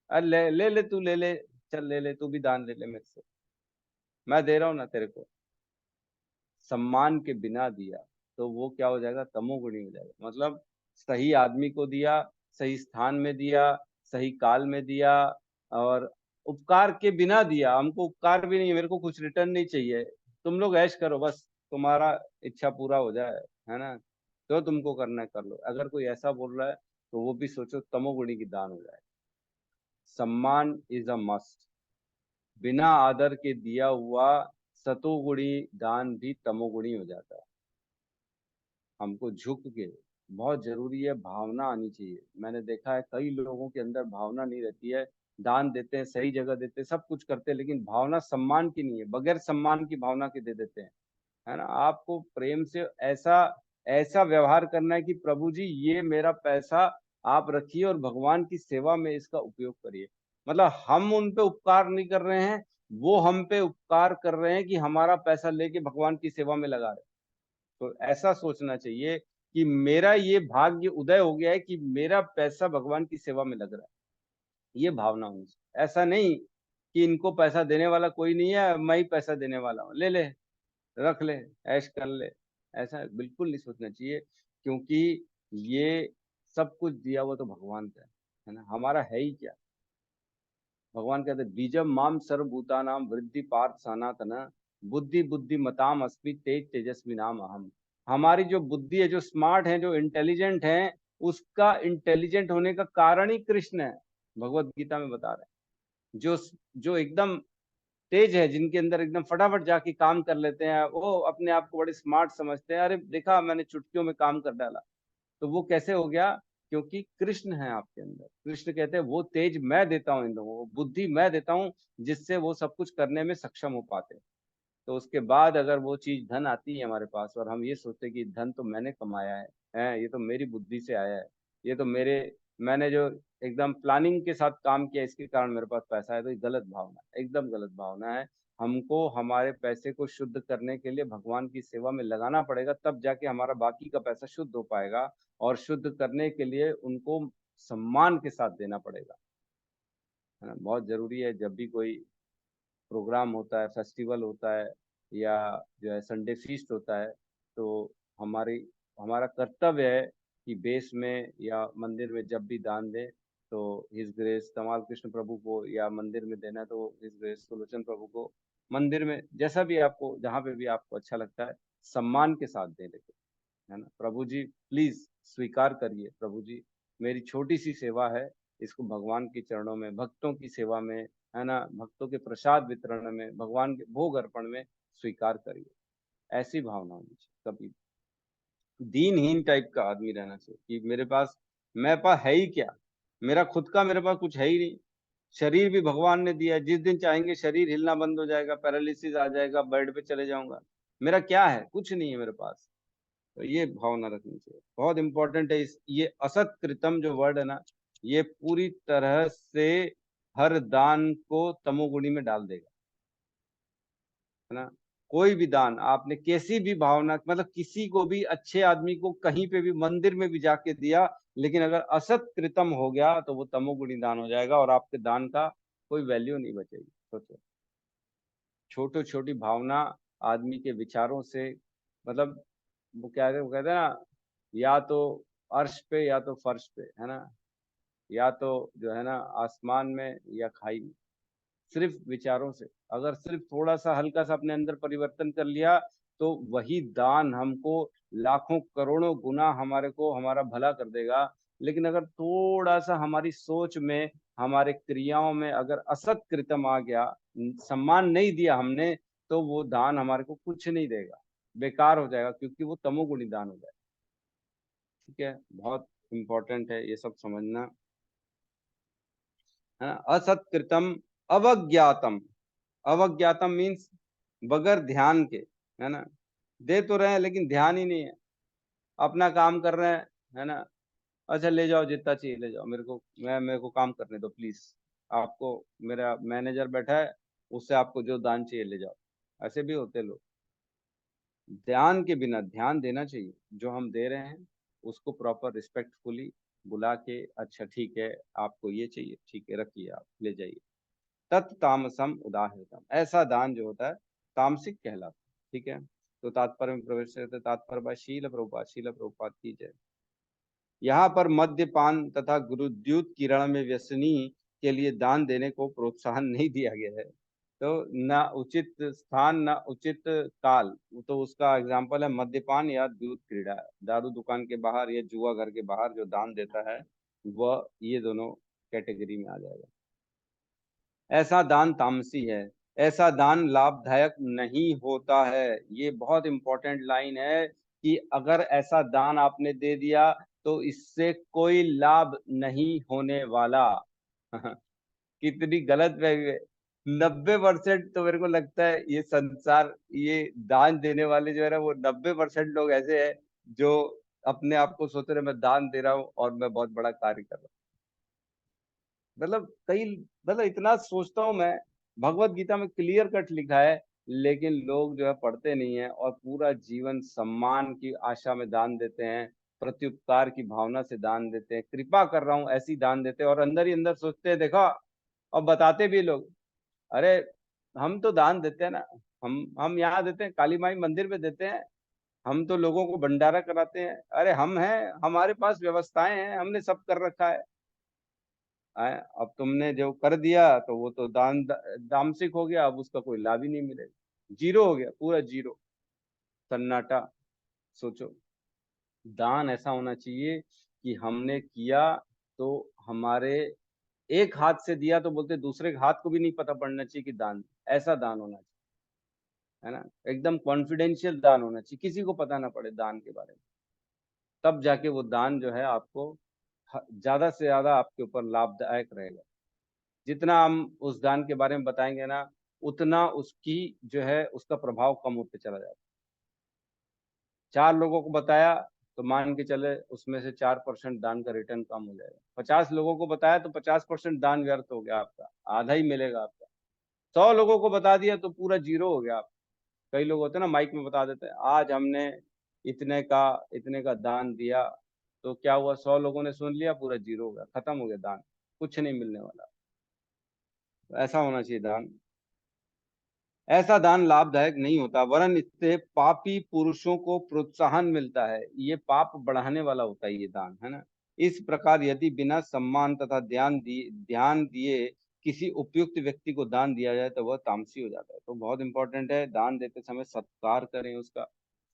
S1: अरे ले ले ले, तू ले ले, चल ले ले, तू भी दान ले ले मेरे से, मैं दे रहा हूं ना तेरे को, सम्मान के बिना दिया, तो वो क्या हो जाएगा? तमोगुणी हो जाएगा। मतलब सही आदमी को दिया, सही स्थान में दिया, सही काल में दिया, और उपकार के बिना दिया, हमको उपकार भी नहीं, मेरे को कुछ रिटर्न नहीं चाहिए, तुम लोग ऐश करो, बस तुम्हारा इच्छा पूरा हो जाए, है ना, तो तुमको करना है कर लो। अगर कोई ऐसा बोल रहा है तो वो भी सोचो तमोगुणी की दान हो जाए। सम्मान इज अ मस्ट, बिना आदर के दिया हुआ सतोगुणी दान भी तमोगुणी हो जाता है। हमको झुक के, बहुत जरूरी है, भावना आनी चाहिए। मैंने देखा है कई लोगों के अंदर भावना नहीं रहती है, दान देते हैं, सही जगह देते हैं, सब कुछ करते हैं, लेकिन भावना सम्मान की नहीं है, बगैर सम्मान की भावना के दे देते हैं, है ना। आपको प्रेम से ऐसा ऐसा व्यवहार करना है कि प्रभु जी ये मेरा पैसा आप रखिए और भगवान की सेवा में इसका उपयोग करिए। मतलब हम उन पे उपकार नहीं कर रहे हैं, वो हम पे उपकार कर रहे हैं कि हमारा पैसा लेके भगवान की सेवा में लगा रहे हैं। तो ऐसा सोचना चाहिए कि मेरा ये भाग्य उदय हो गया है कि मेरा पैसा भगवान की सेवा में लग रहा है। ये भावना होनी चाहिए। ऐसा नहीं कि इनको पैसा देने वाला कोई नहीं है, मैं ही पैसा देने वाला हूँ, ले ले, रख ले, ऐश कर ले। ऐसा बिल्कुल नहीं सोचना चाहिए, क्योंकि ये सब कुछ दिया हुआ तो भगवान का है ना, हमारा है ही क्या। भगवान कहते हैं बीजम माम सर्वभूतानाम वृद्धि पार्थ सनातन बुद्धि बुद्धि मताम अस्मि तेज तेजस्वी नाम अहम। हमारी जो बुद्धि है, जो स्मार्ट है, जो इंटेलिजेंट है, उसका इंटेलिजेंट होने का कारण ही कृष्ण है। भगवत गीता में बता रहे हैं जो जो एकदम तेज है, जिनके अंदर एकदम फटाफट जाके काम कर लेते हैं, वो अपने आप को बड़े स्मार्ट समझते हैं, अरे देखा मैंने चुटकियों में काम कर डाला। तो वो कैसे हो गया? क्योंकि कृष्ण है आपके अंदर। कृष्ण कहते हैं वो तेज मैं देता हूँ इन लोगों को, बुद्धि मैं देता हूँ, जिससे वो सब कुछ करने में सक्षम हो पाते हैं। तो उसके बाद अगर वो चीज धन आती है हमारे पास और हम ये सोचते हैं कि धन तो मैंने कमाया है, ये तो मेरी बुद्धि से आया है, ये तो मैंने जो एकदम प्लानिंग के साथ काम किया इसके कारण मेरे पास पैसा है, तो ये गलत भावना है, एकदम गलत भावना है। हमको हमारे पैसे को शुद्ध करने के लिए भगवान की सेवा में लगाना पड़ेगा, तब जाके हमारा बाकी का पैसा शुद्ध हो पाएगा। और शुद्ध करने के लिए उनको सम्मान के साथ देना पड़ेगा, है ना। बहुत जरूरी है, जब भी कोई प्रोग्राम होता है, फेस्टिवल होता है, या जो है संडे फीस्ट होता है, तो हमारी हमारा कर्तव्य है कि बेस में या मंदिर में जब भी दान दें तो हिज ग्रेस तमाल कृष्ण प्रभु को, या मंदिर में देना है तो हिज ग्रेस सुलोचन प्रभु को, मंदिर में जैसा भी आपको, जहाँ पे भी आपको अच्छा लगता है, सम्मान के साथ दें, लेकिन, है ना। प्रभु जी प्लीज स्वीकार करिए, प्रभु जी मेरी छोटी सी सेवा है, इसको भगवान के चरणों में, भक्तों की सेवा में, है ना, भक्तों के प्रसाद वितरण में, भगवान के भोग अर्पण में स्वीकार करिए। ऐसी भावना होनी चाहिए। कभी दीनहीन टाइप का आदमी रहना चाहिए कि मेरे पास है ही क्या, मेरा खुद का मेरे पास कुछ है ही नहीं। शरीर भी भगवान ने दिया है, जिस दिन चाहेंगे शरीर हिलना बंद हो जाएगा, पैरालिसिस आ जाएगा, बेड पे चले जाऊंगा, मेरा क्या है? कुछ नहीं है मेरे पास। तो ये भावना रखनी चाहिए, बहुत इंपॉर्टेंट है। ये असत कृतम जो वर्ड है ना, ये पूरी तरह से हर दान को तमोगुणी में डाल देगा, है ना। कोई भी दान आपने कैसी भी भावना, मतलब किसी को भी, अच्छे आदमी को कहीं पे भी मंदिर में भी जाके दिया, लेकिन अगर असत कृतम हो गया तो वो तमोगुणी दान हो जाएगा और आपके दान का कोई वैल्यू नहीं बचेगी। सोचो, छोटी छोटी भावना आदमी के विचारों से, मतलब वो क्या है, वो कहते हैं ना, या तो अर्श पे या तो फर्श पे, है ना, या तो जो है ना आसमान में या खाई में। सिर्फ विचारों से अगर सिर्फ थोड़ा सा हल्का सा अपने अंदर परिवर्तन कर लिया, तो वही दान हमको लाखों करोड़ों गुना हमारे को हमारा भला कर देगा। लेकिन अगर थोड़ा सा हमारी सोच में, हमारे क्रियाओं में अगर असत कृतम आ गया, सम्मान नहीं दिया हमने, तो वो दान हमारे को कुछ नहीं देगा, बेकार हो जाएगा, क्योंकि वो तमोगुणी दान हो जाएगा। ठीक है, बहुत इंपॉर्टेंट है ये सब समझना, है ना। असत्कृतम अवज्ञातम, अवज्ञातम मीन्स बगैर ध्यान के, है ना। दे तो रहे हैं लेकिन ध्यान ही नहीं है, अपना काम कर रहे हैं, है ना। अच्छा ले जाओ, जितना चाहिए ले जाओ, मेरे को काम करने दो प्लीज, आपको मेरा मैनेजर बैठा है, उससे आपको जो दान चाहिए ले जाओ। ऐसे भी होते लोग। ध्यान के बिना, ध्यान देना चाहिए, जो हम दे रहे हैं उसको प्रॉपर रिस्पेक्टफुली बुला के, अच्छा ठीक है आपको ये चाहिए, ठीक है रखिए, आप ले जाइए। तत्तामसम उदाहृतम, ऐसा दान जो होता है तामसिक कहलाता है। ठीक है, तो तात्पर्य में प्रवेश करते, तात्पर्य शील प्रभुपाद की जय। यहाँ पर मद्यपान तथा गुरुद्युत किरण में व्यसनी के लिए दान देने को प्रोत्साहन नहीं दिया गया है। तो न उचित स्थान न उचित काल, तो उसका एग्जाम्पल है मद्यपान या द्यूत क्रीड़ा, दारू दुकान के बाहर या जुआ घर के बाहर जो दान देता है वह ये दोनों कैटेगरी में आ जाएगा। ऐसा दान तामसी है, ऐसा दान लाभदायक नहीं होता है। ये बहुत इंपॉर्टेंट लाइन है कि अगर ऐसा दान आपने दे दिया तो इससे कोई लाभ नहीं होने वाला। कितनी गलत है। 90% तो मेरे को लगता है ये संसार, ये दान देने वाले जो है ना, वो 90% लोग ऐसे हैं जो अपने आप को सोच रहे मैं दान दे रहा हूँ और मैं बहुत बड़ा कार्य कर रहा हूँ। मतलब कई, मतलब इतना सोचता हूँ मैं, भगवत गीता में क्लियर कट लिखा है, लेकिन लोग जो है पढ़ते नहीं है और पूरा जीवन सम्मान की आशा में दान देते हैं, प्रत्युपकार की भावना से दान देते हैं, कृपा कर रहा हूँ ऐसी दान देते हैं, और अंदर ही अंदर सोचते हैं देखो, और बताते भी लोग, अरे हम तो दान देते हैं ना, हम यहाँ देते हैं, काली माई मंदिर में देते हैं, हम तो लोगों को भंडारा कराते हैं, अरे हम हैं, हमारे पास व्यवस्थाएं हैं, हमने सब कर रखा है। अब तुमने जो कर दिया तो वो तो दामसिक हो गया, अब उसका कोई लाभ ही नहीं मिलेगा, जीरो हो गया, पूरा जीरो, सन्नाटा। सोचो, दान ऐसा होना चाहिए कि हमने किया तो हमारे एक हाथ से दिया तो बोलते दूसरे हाथ को भी नहीं पता पड़ना चाहिए कि दान, ऐसा दान होना चाहिए, है ना। एकदम कॉन्फिडेंशियल दान होना चाहिए, किसी को पता ना पड़े दान के बारे में, तब जाके वो दान जो है आपको ज्यादा से ज्यादा आपके ऊपर लाभदायक रहेगा। जितना हम उस दान के बारे में बताएंगे ना, उतना उसकी जो है उसका प्रभाव कम होते चला जाएगा। 4 लोगों को बताया तो मान के चले उसमें से 4% दान का रिटर्न कम हो जाएगा। 50 लोगों को बताया तो 50% दान व्यर्थ हो गया आपका, आधा ही मिलेगा आपका। 100 लोगों को बता दिया तो पूरा जीरो हो गया आपका। कई लोग होते हैं ना, माइक में बता देते हैं आज हमने इतने का दान दिया, तो क्या हुआ, 100 लोगों ने सुन लिया, पूरा जीरो हो गया, खत्म हो गया दान, कुछ नहीं मिलने वाला। तो ऐसा होना चाहिए दान। ऐसा दान लाभदायक नहीं होता, वरन इससे पापी पुरुषों को प्रोत्साहन मिलता है, ये पाप बढ़ाने वाला होता है ये दान, है ना। इस प्रकार यदि बिना सम्मान तथा ध्यान दिए किसी उपयुक्त व्यक्ति को दान दिया जाए तो वह तामसी हो जाता है। तो बहुत इंपॉर्टेंट है, दान देते समय सत्कार करें, उसका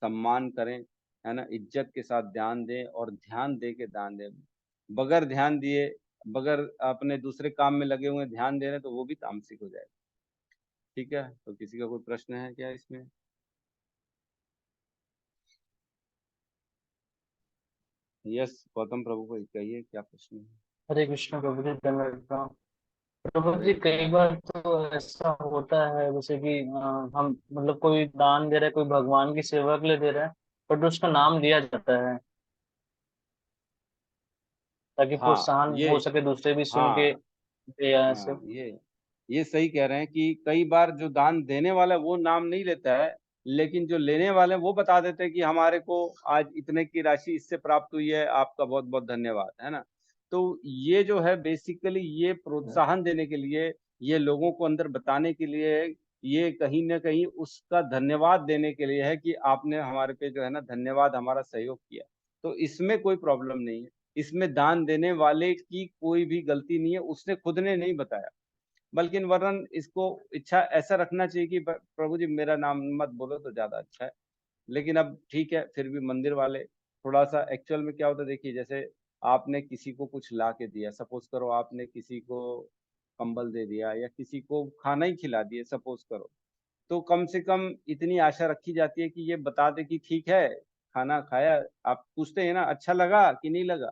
S1: सम्मान करें, है ना, इज्जत के साथ ध्यान दें और ध्यान दे के दान दें। बगैर ध्यान दिए, बगैर अपने दूसरे काम में लगे हुए ध्यान दे रहे तो वो भी तामसिक हो जाएगा। ठीक है, तो किसी का कोई प्रश्न है क्या इसमें? यस, गौतम प्रभु को कहिए क्या प्रश्न है।
S3: हरे कृष्ण प्रभु जी, धन्यवाद प्रणाम। प्रभु
S1: हरे
S3: जी,
S1: कृष्ण।
S3: कई बार तो ऐसा होता है जैसे कि हम मतलब कोई दान दे रहा है, कोई भगवान की सेवा के लिए दे रहा है, बट उसका नाम लिया जाता है ताकि
S1: हाँ
S3: प्रोत्साहन
S1: ये
S3: हो सके, दूसरे भी सुन के
S1: हाँ
S3: दे ऐसे।
S1: हाँ ये सही कह रहे हैं कि कई बार जो दान देने वाला है वो नाम नहीं लेता है, लेकिन जो लेने वाले हैं वो बता देते हैं कि हमारे को आज इतने की राशि इससे प्राप्त हुई है, आपका बहुत बहुत धन्यवाद, है ना। तो ये जो है बेसिकली ये प्रोत्साहन देने के लिए, ये लोगों को अंदर बताने के लिए, ये कहीं ना कहीं उसका धन्यवाद देने के लिए है कि आपने हमारे पे जो है ना धन्यवाद, हमारा सहयोग किया। तो इसमें कोई प्रॉब्लम नहीं है, इसमें दान देने वाले की कोई भी गलती नहीं है, उसने खुद ने नहीं बताया। बल्कि वरन इसको इच्छा ऐसा रखना चाहिए कि प्रभु जी मेरा नाम मत बोलो तो ज्यादा अच्छा है। लेकिन अब ठीक है, फिर भी मंदिर वाले थोड़ा सा, एक्चुअल में क्या होता है देखिए, जैसे आपने किसी को कुछ ला के दिया, सपोज करो आपने किसी को कंबल दे दिया या किसी को खाना ही खिला दिया सपोज करो, तो कम से कम इतनी आशा रखी जाती है कि ये बता दे कि ठीक है, खाना खाया, आप पूछते हैं ना अच्छा लगा कि नहीं लगा,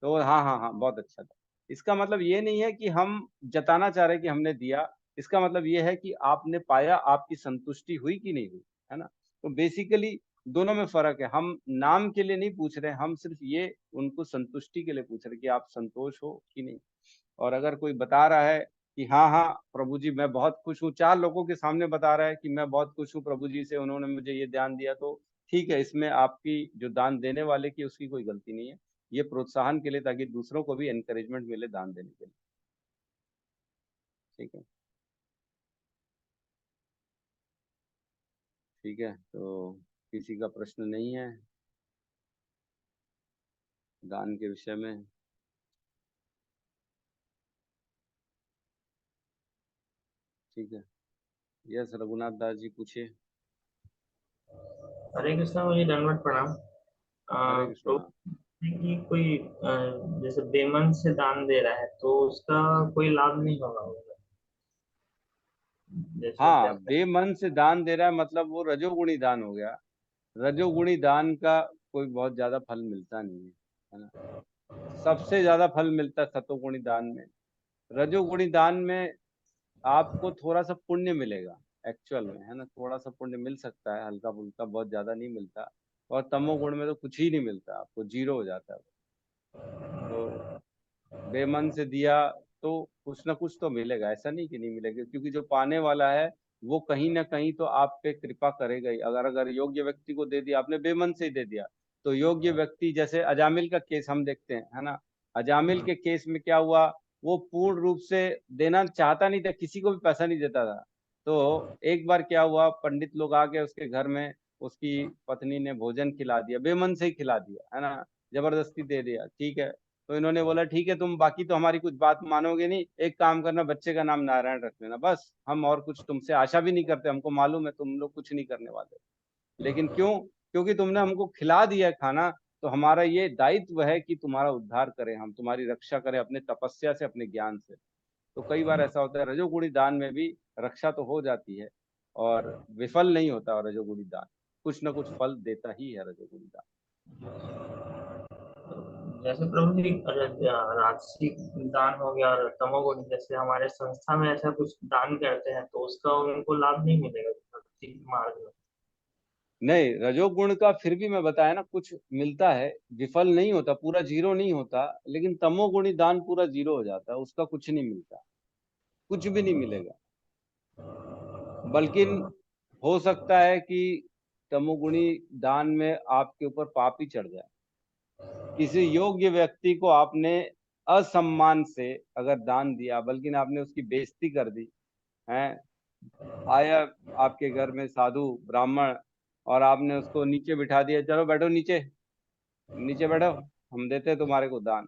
S1: तो हाँ हाँ हाँ बहुत अच्छा था। इसका मतलब ये नहीं है कि हम जताना चाह रहे कि हमने दिया, इसका मतलब ये है कि आपने पाया, आपकी संतुष्टि हुई कि नहीं हुई, है ना। तो बेसिकली दोनों में फर्क है, हम नाम के लिए नहीं पूछ रहे, हम सिर्फ ये उनको संतुष्टि के लिए पूछ रहे कि आप संतोष हो कि नहीं। और अगर कोई बता रहा है कि हाँ हाँ प्रभु जी मैं बहुत खुश हूँ, 4 लोगों के सामने बता रहा है कि मैं बहुत खुश हूँ प्रभु जी से, उन्होंने मुझे ये दान दिया, तो ठीक है, इसमें आपकी जो दान देने वाले की उसकी कोई गलती नहीं है। ये प्रोत्साहन के लिए, ताकि दूसरों को भी एनकरेजमेंट मिले दान देने के लिए। ठीक है, ठीक है, तो किसी का प्रश्न नहीं है दान के विषय में? ठीक है, यस रघुनाथ दास जी पूछिए।
S7: हरे कृष्णा, मुझे दंडवत प्रणाम।
S1: हरे
S7: तो
S1: कृष्णा।
S7: कि कोई जैसे बेमन से दान दे रहा है तो उसका कोई लाभ नहीं होगा, जैसे क्या
S1: हाँ, बेमन से दान दे रहा है मतलब वो रजोगुणी दान हो गया। रजोगुणी दान का कोई बहुत ज्यादा फल मिलता नहीं है ना। सबसे ज्यादा फल मिलता है सतोगुणी दान में। रजोगुणी दान में आपको थोड़ा सा पुण्य मिलेगा एक्चुअल में, है ना, थोड़ा सा पुण्य मिल सकता है, हल्का फुल्का, बहुत ज्यादा नहीं मिलता। और तमोगुण में तो कुछ ही नहीं मिलता, आपको जीरो हो जाता है। तो बेमन से दिया तो कुछ ना कुछ तो मिलेगा, ऐसा नहीं कि नहीं मिलेगा, क्योंकि जो पाने वाला है वो कहीं ना कहीं तो आप पे कृपा करेगा ही। अगर अगर योग्य व्यक्ति को दे दिया आपने, बेमन से ही दे दिया, तो योग्य व्यक्ति, जैसे अजामिल का केस हम देखते हैं, है ना। अजामिल के केस में क्या हुआ, वो पूर्ण रूप से देना चाहता नहीं था, किसी को भी पैसा नहीं देता था। तो एक बार क्या हुआ, पंडित लोग आ गए उसके घर में, उसकी पत्नी ने भोजन खिला दिया, बेमन से ही खिला दिया, है ना, जबरदस्ती दे दिया, ठीक है। तो इन्होंने बोला ठीक है, तुम बाकी तो हमारी कुछ बात मानोगे नहीं, एक काम करना, बच्चे का नाम नारायण रख लेना, बस हम और कुछ तुमसे आशा भी नहीं करते, हमको मालूम है तुम लोग कुछ नहीं करने वाले। लेकिन क्यों? क्योंकि तुमने हमको खिला दिया है खाना, तो हमारा ये दायित्व है कि तुम्हारा उद्धार करें, हम तुम्हारी रक्षा करें अपने तपस्या से, अपने ज्ञान से। तो कई बार ऐसा होता है, रजोगुणी दान में भी रक्षा तो हो जाती है और विफल नहीं होता, और रजोगुणी दान कुछ ना कुछ फल देता ही है, रजोगुणी दान।
S7: जैसे प्रभु जी, राजसिक दान हो गया और तमोगुण, जैसे हमारे संस्था में ऐसा कुछ दान करते हैं तो उसका उनको लाभ नहीं मिलेगा भक्ति मार्ग में?
S1: नहीं, रजोगुण का फिर भी मैं बताया ना, कुछ मिलता है, विफल नहीं होता, पूरा जीरो नहीं होता। लेकिन तमोगुणी दान पूरा जीरो हो जाता है, उसका कुछ नहीं मिलता, कुछ भी नहीं मिलेगा। बल्कि हो सकता है कि तमोगुणी दान में आपके ऊपर पाप ही चढ़ जाए। किसी योग्य व्यक्ति को आपने असम्मान से अगर दान दिया, बल्कि आपने उसकी बेइज्जती कर दी है, आया आपके घर में साधु ब्राह्मण और आपने उसको नीचे बिठा दिया, चलो बैठो नीचे, नीचे बैठो, हम देते हैं तुम्हारे को दान।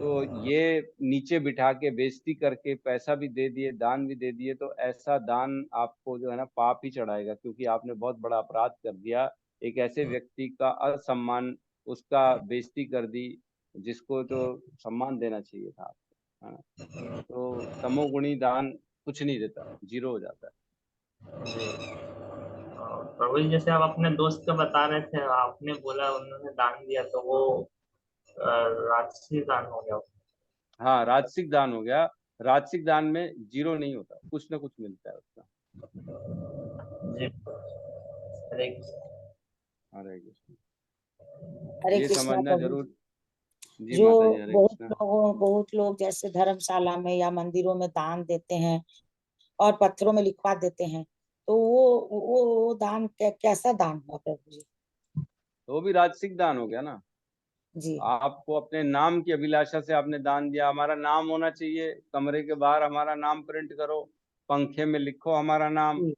S1: तो ये नीचे बिठा के बेइज्जती करके पैसा भी दे दिए, दान भी दे दिए, तो ऐसा दान आपको जो है ना पाप ही चढ़ाएगा, क्योंकि आपने बहुत बड़ा अपराध कर दिया, एक ऐसे व्यक्ति का असम्मान, उसका बेइज्जती कर दी, जिसको तो सम्मान देना चाहिए था आपको, है ना। तो तमोगुणी दान कुछ नहीं देता, जीरो हो जाता है।
S7: प्रभु जी, जैसे आप अपने दोस्त का बता रहे थे, आपने बोला उन्होंने दान दिया तो वो राजसी दान हो गया?
S1: हाँ, राजसिक दान हो गया। राजसिक दान में जीरो नहीं होता, कुछ ना कुछ मिलता है उसका।
S7: जी, हरे कृष्ण।
S1: हरे कृष्ण।
S6: हरे
S1: ये
S6: कृष्णा
S1: समझना
S6: प्रभु
S1: जरूर।
S6: जी।
S1: जी
S6: जो
S1: माता जी, हरे कृष्णा।
S6: बहुत लोग जैसे धर्मशाला में या मंदिरों में दान देते हैं और पत्थरों में लिखवा देते हैं, तो वो दान कैसा दान हुआ प्रभु जी?
S1: तो वो भी राजसिक दान हो गया ना।
S6: जी
S1: आपको अपने नाम की अभिलाषा से आपने दान दिया, हमारा नाम होना चाहिए, कमरे के बाहर हमारा नाम प्रिंट करो, पंखे में लिखो हमारा नाम,
S6: जी।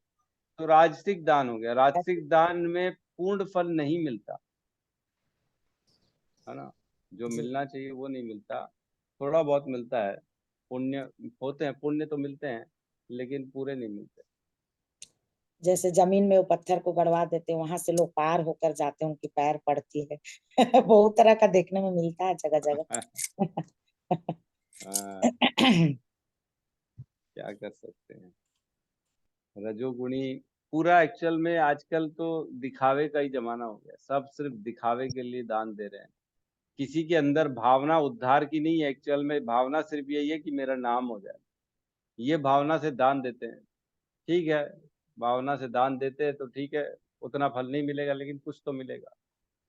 S1: तो राजसिक दान हो गया। राजसिक दान में पूर्ण फल नहीं मिलता, है ना। जो
S6: जी
S1: मिलना चाहिए वो नहीं मिलता, थोड़ा बहुत मिलता है। पुण्य होते हैं, पुण्य तो मिलते हैं, लेकिन पूरे नहीं मिलते।
S6: जैसे जमीन में वो पत्थर को गड़वा देते हैं, वहां से लोग पार होकर जाते हैं, उनकी पैर पड़ती है। बहुत तरह का देखने में मिलता है जगह जगह।
S1: हाँ, क्या कर सकते हैं। रजोगुणी पूरा एक्चुअल में आजकल तो दिखावे का ही जमाना हो गया, सब सिर्फ दिखावे के लिए दान दे रहे हैं। किसी के अंदर भावना उद्धार की नहीं है, एक्चुअल में भावना सिर्फ यही है कि मेरा नाम हो जाए, ये भावना से दान देते हैं। ठीक है, भावना से दान देते हैं तो ठीक है, उतना फल नहीं मिलेगा लेकिन कुछ तो मिलेगा।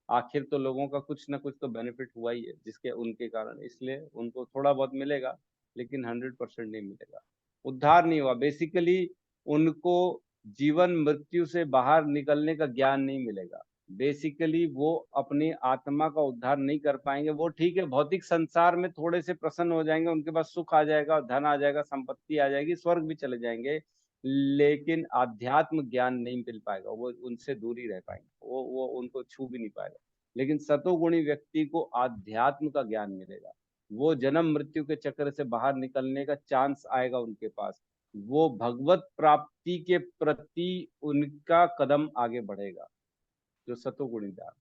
S1: आखिर तो लोगों का कुछ ना कुछ तो बेनिफिट हुआ ही है जिसके उनके कारण, इसलिए उनको थोड़ा बहुत मिलेगा, लेकिन 100% नहीं मिलेगा। उद्धार नहीं हुआ बेसिकली, उनको जीवन मृत्यु से बाहर निकलने का ज्ञान नहीं मिलेगा। बेसिकली वो अपनी आत्मा का उद्धार नहीं कर पाएंगे। वो ठीक है, भौतिक संसार में थोड़े से प्रसन्न हो जाएंगे, उनके पास सुख आ जाएगा, धन आ जाएगा, संपत्ति आ जाएगी, स्वर्ग भी चले जाएंगे, लेकिन आध्यात्म ज्ञान नहीं मिल पाएगा, वो उनसे दूर ही रह पाएंगे, वो उनको छू भी नहीं पाएगा। लेकिन सतोगुणी व्यक्ति को आध्यात्म का ज्ञान मिलेगा, वो जन्म मृत्यु के चक्र से बाहर निकलने का चांस आएगा उनके पास, वो भगवत प्राप्ति के प्रति उनका कदम आगे बढ़ेगा, जो सतोगुणी दान।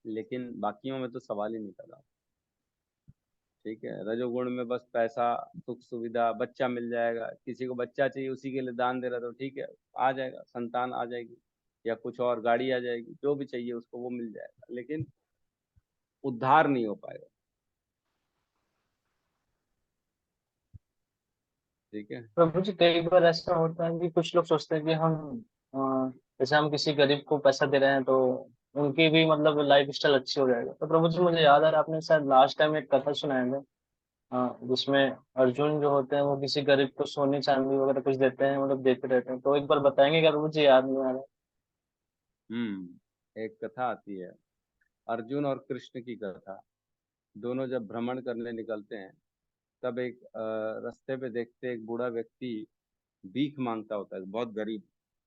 S1: लेकिन बाकियों में तो सवाल ही नहीं पैदा। ठीक है, रजोगुण में बस पैसा, सुख सुविधा, बच्चा मिल जाएगा, किसी को बच्चा चाहिए उसी के लिए दान दे रहा, तो ठीक है, आ जाएगा, संतान आ जाएगी, या कुछ और गाड़ी आ जाएगी, जो भी चाहिए उसको वो मिल जाएगा, लेकिन उद्धार नहीं हो पाएगा। ठीक है।
S3: प्रभु जी, कई बार ऐसा होता है कि कुछ लोग सोचते हैं कि हम जैसे हम किसी गरीब को पैसा दे रहे हैं तो उनकी भी मतलब लाइफ स्टाइल अच्छी हो जाएगा। तो प्रभु जी, मुझे याद आ रहा है, आपने शायद लास्ट टाइम एक कथा सुनाया था, जिसमें अर्जुन जो होते हैं वो किसी गरीब को सोने चांदी वगैरह कुछ देते हैं, मतलब देते रहते हैं। तो एक बार बताएंगे क्या? प्रभु जी, याद नहीं आ रहा।
S1: एक कथा आती है, अर्जुन और कृष्ण की कथा। दोनों जब भ्रमण करने निकलते हैं, तब एक रास्ते पे देखते एक बूढ़ा व्यक्ति भीख मांगता होता है, बहुत गरीब।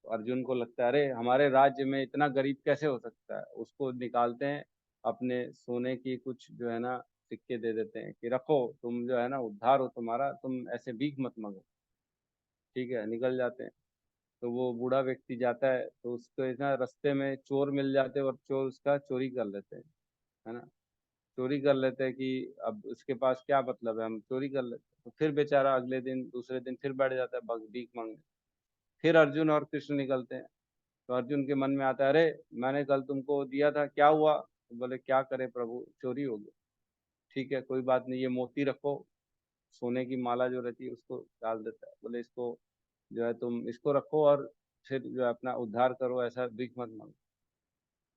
S1: तो अर्जुन को लगता है अरे हमारे राज्य में इतना गरीब कैसे हो सकता है। उसको निकालते हैं, अपने सोने की कुछ जो है ना सिक्के दे देते हैं कि रखो, तुम जो है ना उद्धार हो तुम्हारा, तुम ऐसे भीख मत मांगो। ठीक है, निकल जाते हैं। तो वो बूढ़ा व्यक्ति जाता है, तो उसको इतना रास्ते में चोर मिल जाते हैं और चोर उसका चोरी कर लेते हैं, है ना। चोरी कर लेते हैं कि अब उसके पास क्या मतलब है, हम चोरी कर लेते हैं। तो फिर बेचारा अगले दिन दूसरे दिन फिर बैठ जाता है भीख मांगने। फिर अर्जुन और कृष्ण निकलते हैं। तो अर्जुन के मन में आता है अरे मैंने कल तुमको दिया था, क्या हुआ। तो बोले क्या करे प्रभु, चोरी हो गई। ठीक है कोई बात नहीं, ये मोती रखो, सोने की माला जो रहती है उसको डाल देता है। बोले इसको जो है तुम इसको रखो और फिर जो है अपना उद्धार करो, ऐसा भीख मत मांगो।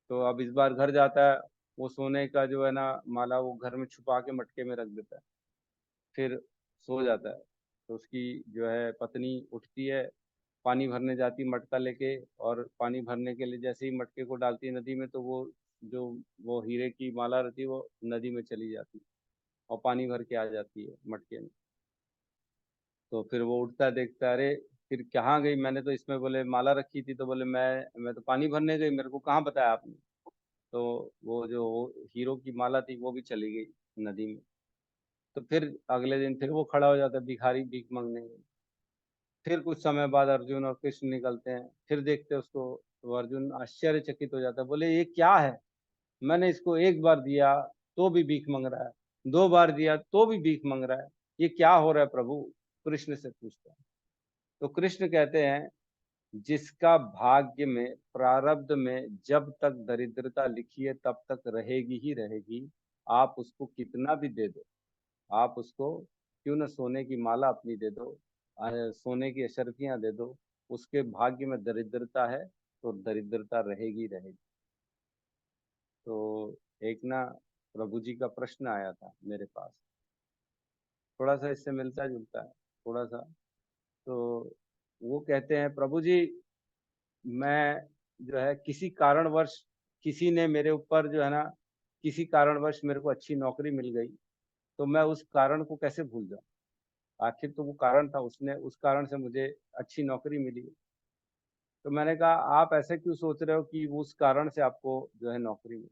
S1: तो अब इस बार घर जाता है, वो सोने का जो है ना माला वो घर में छुपा के मटके में रख देता है। फिर सो जाता है। तो उसकी जो है पत्नी उठती है, पानी भरने जाती है मटका लेके, और पानी भरने के लिए जैसे ही मटके को डालती है नदी में, तो जो वो हीरे की माला रहती है वो नदी में चली जाती है और पानी भर के आ जाती है मटके में। तो फिर वो उठता है, देखता है अरे फिर कहाँ गई, मैंने तो इसमें बोले माला रखी थी। तो बोले मैं तो पानी भरने गई, मेरे को कहाँ बताया आपने। तो वो जो हीरो की माला थी वो भी चली गई नदी में। तो फिर अगले दिन फिर वो खड़ा हो जाता है भिखारी भीख मांगने में। फिर कुछ समय बाद अर्जुन और कृष्ण निकलते हैं, फिर देखते हैं उसको। तो अर्जुन आश्चर्यचकित हो जाता है, बोले ये क्या है, मैंने इसको एक बार दिया तो भी भीख मांग रहा है, दो बार दिया तो भी भीख मांग रहा है, ये क्या हो रहा है प्रभु। कृष्ण से पूछता है। तो कृष्ण कहते हैं जिसका भाग्य में प्रारब्ध में जब तक दरिद्रता लिखी है तब तक रहेगी ही रहेगी, आप उसको कितना भी दे दो, आप उसको क्यों न सोने की माला अपनी दे दो, सोने की अशर्फियां दे दो, उसके भाग्य में दरिद्रता है तो दरिद्रता रहेगी रहेगी। तो एक ना प्रभु जी का प्रश्न आया था मेरे पास, थोड़ा सा इससे मिलता जुलता है थोड़ा सा। तो वो कहते हैं प्रभु जी, मैं जो है किसी कारणवश, किसी ने मेरे ऊपर जो है ना, किसी कारणवश मेरे को अच्छी नौकरी मिल गई, तो मैं उस कारण को कैसे भूल जाऊं। आखिर तो वो कारण था, उसने उस कारण से मुझे अच्छी नौकरी मिली। तो मैंने कहा आप ऐसे क्यों सोच रहे हो कि वो उस कारण से आपको जो है नौकरी मिली।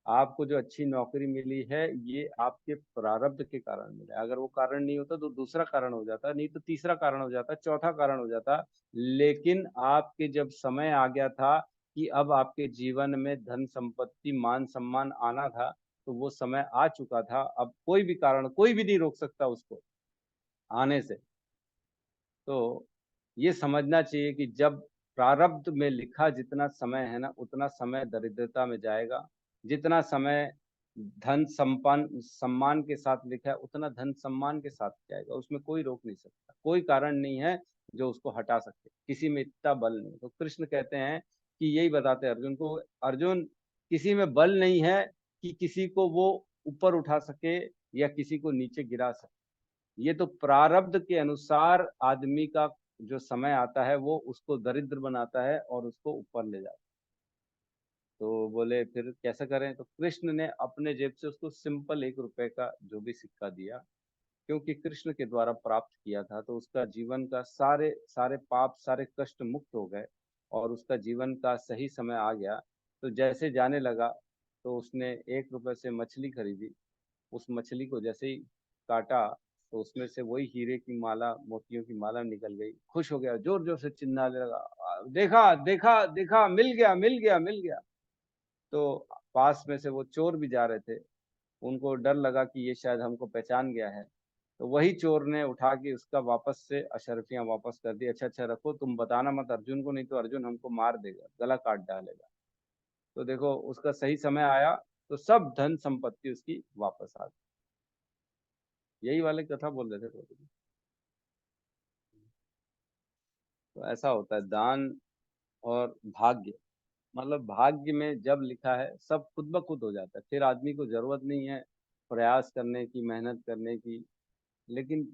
S1: आपको जो अच्छी नौकरी मिली है ये आपके प्रारब्ध के कारण मिला। अगर वो कारण नहीं होता तो दूसरा कारण हो जाता, नहीं तो तीसरा कारण हो जाता, चौथा कारण हो जाता। लेकिन आपके जब समय आ गया था कि अब आपके जीवन में धन संपत्ति मान सम्मान आना था, तो वो समय आ चुका था। अब कोई भी कारण, कोई भी नहीं रोक सकता उसको आने से। तो ये समझना चाहिए कि जब प्रारब्ध में लिखा जितना समय है ना, उतना समय दरिद्रता में जाएगा। जितना समय धन संपन्न सम्मान के साथ लिखा है उतना धन सम्मान के साथ जाएगा। उसमें कोई रोक नहीं सकता, कोई कारण नहीं है जो उसको हटा सके, किसी में इतना बल नहीं। तो कृष्ण कहते हैं कि यही बताते हैं अर्जुन को, अर्जुन किसी में बल नहीं है कि किसी को वो ऊपर उठा सके या किसी को नीचे गिरा सके। ये तो प्रारब्ध के अनुसार आदमी का जो समय आता है वो उसको दरिद्र बनाता है और उसको ऊपर ले जाता है। तो बोले फिर कैसा करें। तो कृष्ण ने अपने जेब से उसको सिंपल 1 रुपए का जो भी सिक्का दिया, क्योंकि कृष्ण के द्वारा प्राप्त किया था। तो उसका जीवन का सारे सारे पाप सारे कष्ट मुक्त हो गए और उसका जीवन का सही समय आ गया। तो जैसे जाने लगा तो उसने 1 रुपए से मछली खरीदी। उस मछली को जैसे ही काटा तो उसमें से वही हीरे की माला, मोतियों की माला निकल गई। खुश हो गया, जोर जोर से चिल्लाने लगा, देखा देखा देखा, मिल गया मिल गया मिल गया। तो पास में से वो चोर भी जा रहे थे, उनको डर लगा कि ये शायद हमको पहचान गया है। तो वही चोर ने उठा के उसका वापस से अशर्फियां वापस कर दी। अच्छा अच्छा रखो, तुम बताना मत अर्जुन को, नहीं तो अर्जुन हमको मार देगा, गला काट डालेगा। तो देखो उसका सही समय आया तो सब धन संपत्ति उसकी वापस आ गई। यही वाली कथा बोल रहे थे प्रभु जी। तो ऐसा होता है दान और भाग्य। मतलब भाग्य में जब लिखा है सब खुद ब खुद हो जाता है, फिर आदमी को जरूरत नहीं है प्रयास करने की, मेहनत करने की। लेकिन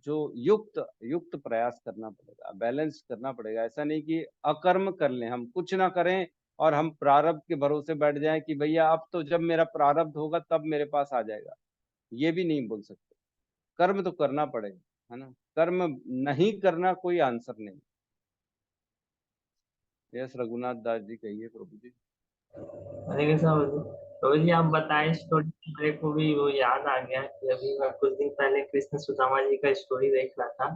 S1: जो युक्त युक्त प्रयास करना पड़ेगा, बैलेंस करना पड़ेगा। ऐसा नहीं कि अकर्म कर लें, हम कुछ ना करें और हम प्रारब्ध के भरोसे बैठ जाएं कि भैया अब तो जब मेरा प्रारब्ध होगा तब मेरे पास आ जाएगा, ये भी नहीं बोल सकते। कर्म तो करना पड़ेगा, है ना। कर्म नहीं करना कोई आंसर नहीं। यस रघुनाथ दास जी, कहिए प्रभु जी।
S7: हरे कृष्णा प्रभु। प्रभु जी आप बताए स्टोरी, मेरे को भी वो याद आ गया कि अभी मैं कुछ दिन पहले कृष्ण सुदामा जी का स्टोरी देख रहा था।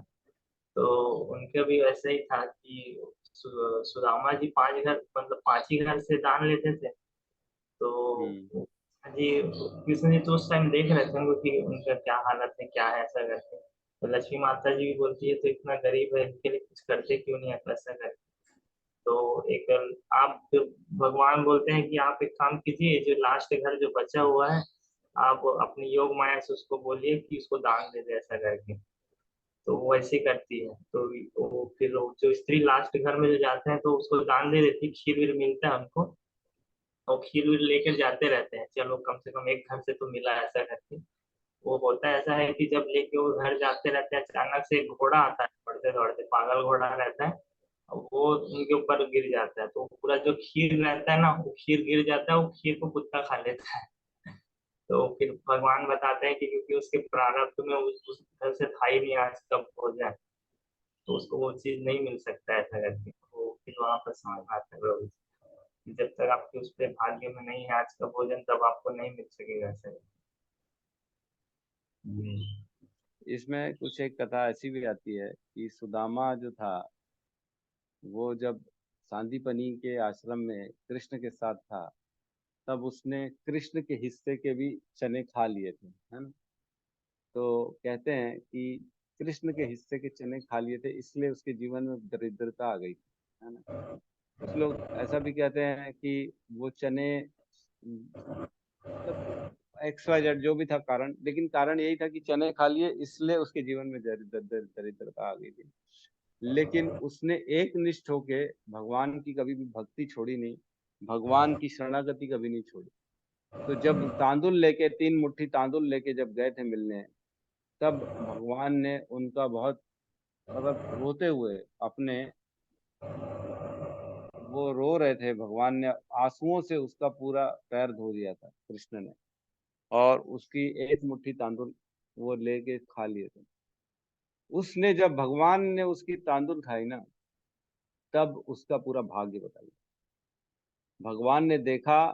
S7: तो उनके भी वैसे ही था कि सुदामा जी 5 घर, मतलब 5 ही घर से दान लेते थे।
S1: हम्म।
S7: तो जी कृष्ण जी तो उस टाइम देख रहे थे उनको कि उनका क्या हालत है, क्या है, ऐसा करके। तो लक्ष्मी माता जी भी बोलती है तो इतना गरीब है, इनके लिए कुछ करते क्यों नहीं, ऐसा करके। तो एक आप भगवान बोलते हैं कि आप एक काम कीजिए, जो लास्ट घर जो बचा हुआ है, आप अपनी योग माया से उसको बोलिए कि उसको दान दे दे, ऐसा करके। तो वो ऐसे करती है। तो वो फिर जो स्त्री लास्ट घर में जो जाते हैं तो उसको दान दे देती है, खीर वीर मिलता है उनको। और खीर वीर लेकर जाते रहते हैं, चलो कम से कम एक घर से तो मिला, ऐसा करके। वो होता ऐसा है कि जब लेके वो घर जाते रहते हैं, अचानक से एक घोड़ा आता है दौड़ते दौड़ते, पागल घोड़ा रहता है। और वो उनके ऊपर गिर जाता है, तो पूरा जो खीर रहता है ना, वो खीर गिर जाता है, वो खीर को कुत्ता खा लेता है। तो फिर भगवान बताते हैं कि क्योंकि उसके प्रारब्ध में उस घर से था ही नहीं आज कब हो जाए, तो उसको वो चीज नहीं मिल सकता है, ऐसा करके। तो फिर वहां पर समझ में आता है प्रभु जी, कि जब तक आपके उस पे भाग्य में नहीं है आज का भोजन, तब आपको नहीं मिल सकेगा, ऐसा।
S1: इसमें कुछ एक कथा ऐसी भी आती है कि सुदामा जो था, वो जब सांदीपनी के आश्रम में कृष्ण के साथ था, तब उसने कृष्ण के हिस्से के भी चने खा लिए थे, है ना। तो कहते हैं कि कृष्ण के हिस्से के चने खा लिए थे, इसलिए उसके जीवन में दरिद्रता आ गई थी, है ना। कुछ लोग ऐसा भी कहते हैं कि वो चने, मतलब एक्स वाई जेड जो भी था कारण, लेकिन कारण यही था कि चने खा लिए, इसलिए उसके जीवन में दरिद्रता आ गई थी। लेकिन उसने एक निष्ठ होके भगवान की कभी भी भक्ति छोड़ी नहीं, भगवान की शरणागति कभी नहीं छोड़ी। तो जब तांदुल लेके, 3 मुट्ठी तांदुल लेके जब गए थे मिलने, तब भगवान ने उनका बहुत, मतलब रोते हुए अपने, वो रो रहे थे, भगवान ने आंसुओं से उसका पूरा पैर धो दिया था कृष्ण ने, और उसकी 1 मुट्ठी तांदुल वो लेके खा लिए थे। उसने, जब भगवान ने उसकी तांदुल खाई ना, तब उसका पूरा भाग्य बदल गया। भगवान ने देखा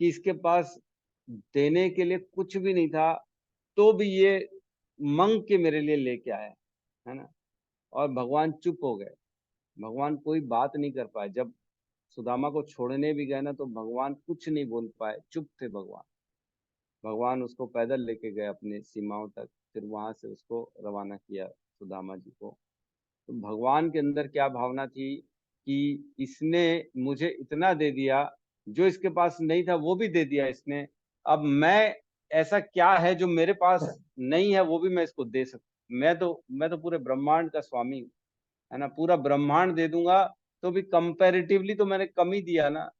S1: कि इसके पास देने के लिए कुछ भी नहीं था, तो भी ये मांग के मेरे लिए लेके आया, है ना। और भगवान चुप हो गए, भगवान कोई बात नहीं कर पाए। जब सुदामा को छोड़ने भी गए ना, तो भगवान कुछ नहीं बोल पाए, चुप थे भगवान। भगवान उसको पैदल लेके गए अपनी सीमाओं तक, फिर वहां से उसको रवाना किया सुदामा जी को। तो भगवान के अंदर क्या भावना थी कि इसने मुझे इतना दे दिया, जो इसके पास नहीं था वो भी दे दिया इसने। अब मैं, ऐसा क्या है जो मेरे पास नहीं है, वो भी मैं इसको दे सकता। मैं तो पूरे ब्रह्मांड का स्वामी हूँ, है ना। पूरा ब्रह्मांड दे दूंगा, तो भी कंपैरेटिवली तो मैंने कम ही दिया ना।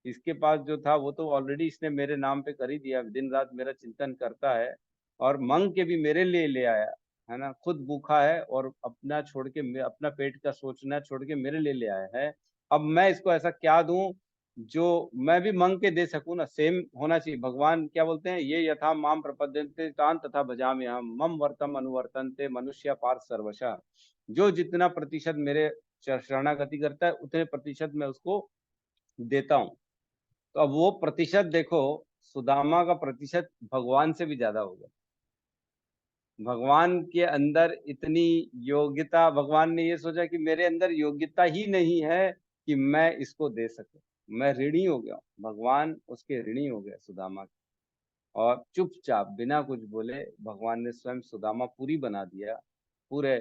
S1: इसके पास जो था वो तो ऑलरेडी इसने मेरे नाम पे कर ही दिया, दिन रात मेरा चिंतन करता है, और मांग के भी मेरे लिए ले आया, है ना। खुद भूखा है और अपना छोड़ के, अपना पेट का सोचना छोड़ के मेरे लिए ले आया है। अब मैं इसको ऐसा क्या दूं जो मैं भी मांग के दे सकूं ना। सेम होना चाहिए। भगवान क्या बोलते हैं, ये यथा माम प्रपद्यन्ते तान तथा भजामि हम मम वर्तम अनुवर्तन्ते मनुष्य पार्थ सर्वशः। जो जितना प्रतिशत मेरे शरणागति करता है, उतने प्रतिशत मैं उसको देता हूँ। तो अब वो प्रतिशत देखो, सुदामा का प्रतिशत भगवान से भी ज्यादा होगा। भगवान के अंदर इतनी योग्यता, भगवान ने ये सोचा कि मेरे अंदर योग्यता ही नहीं है कि मैं इसको दे सकूं, मैं ऋणी हो गया। भगवान उसके ऋणी हो गए सुदामा के, और चुपचाप बिना कुछ बोले भगवान ने स्वयं सुदामा पूरी बना दिया। पूरे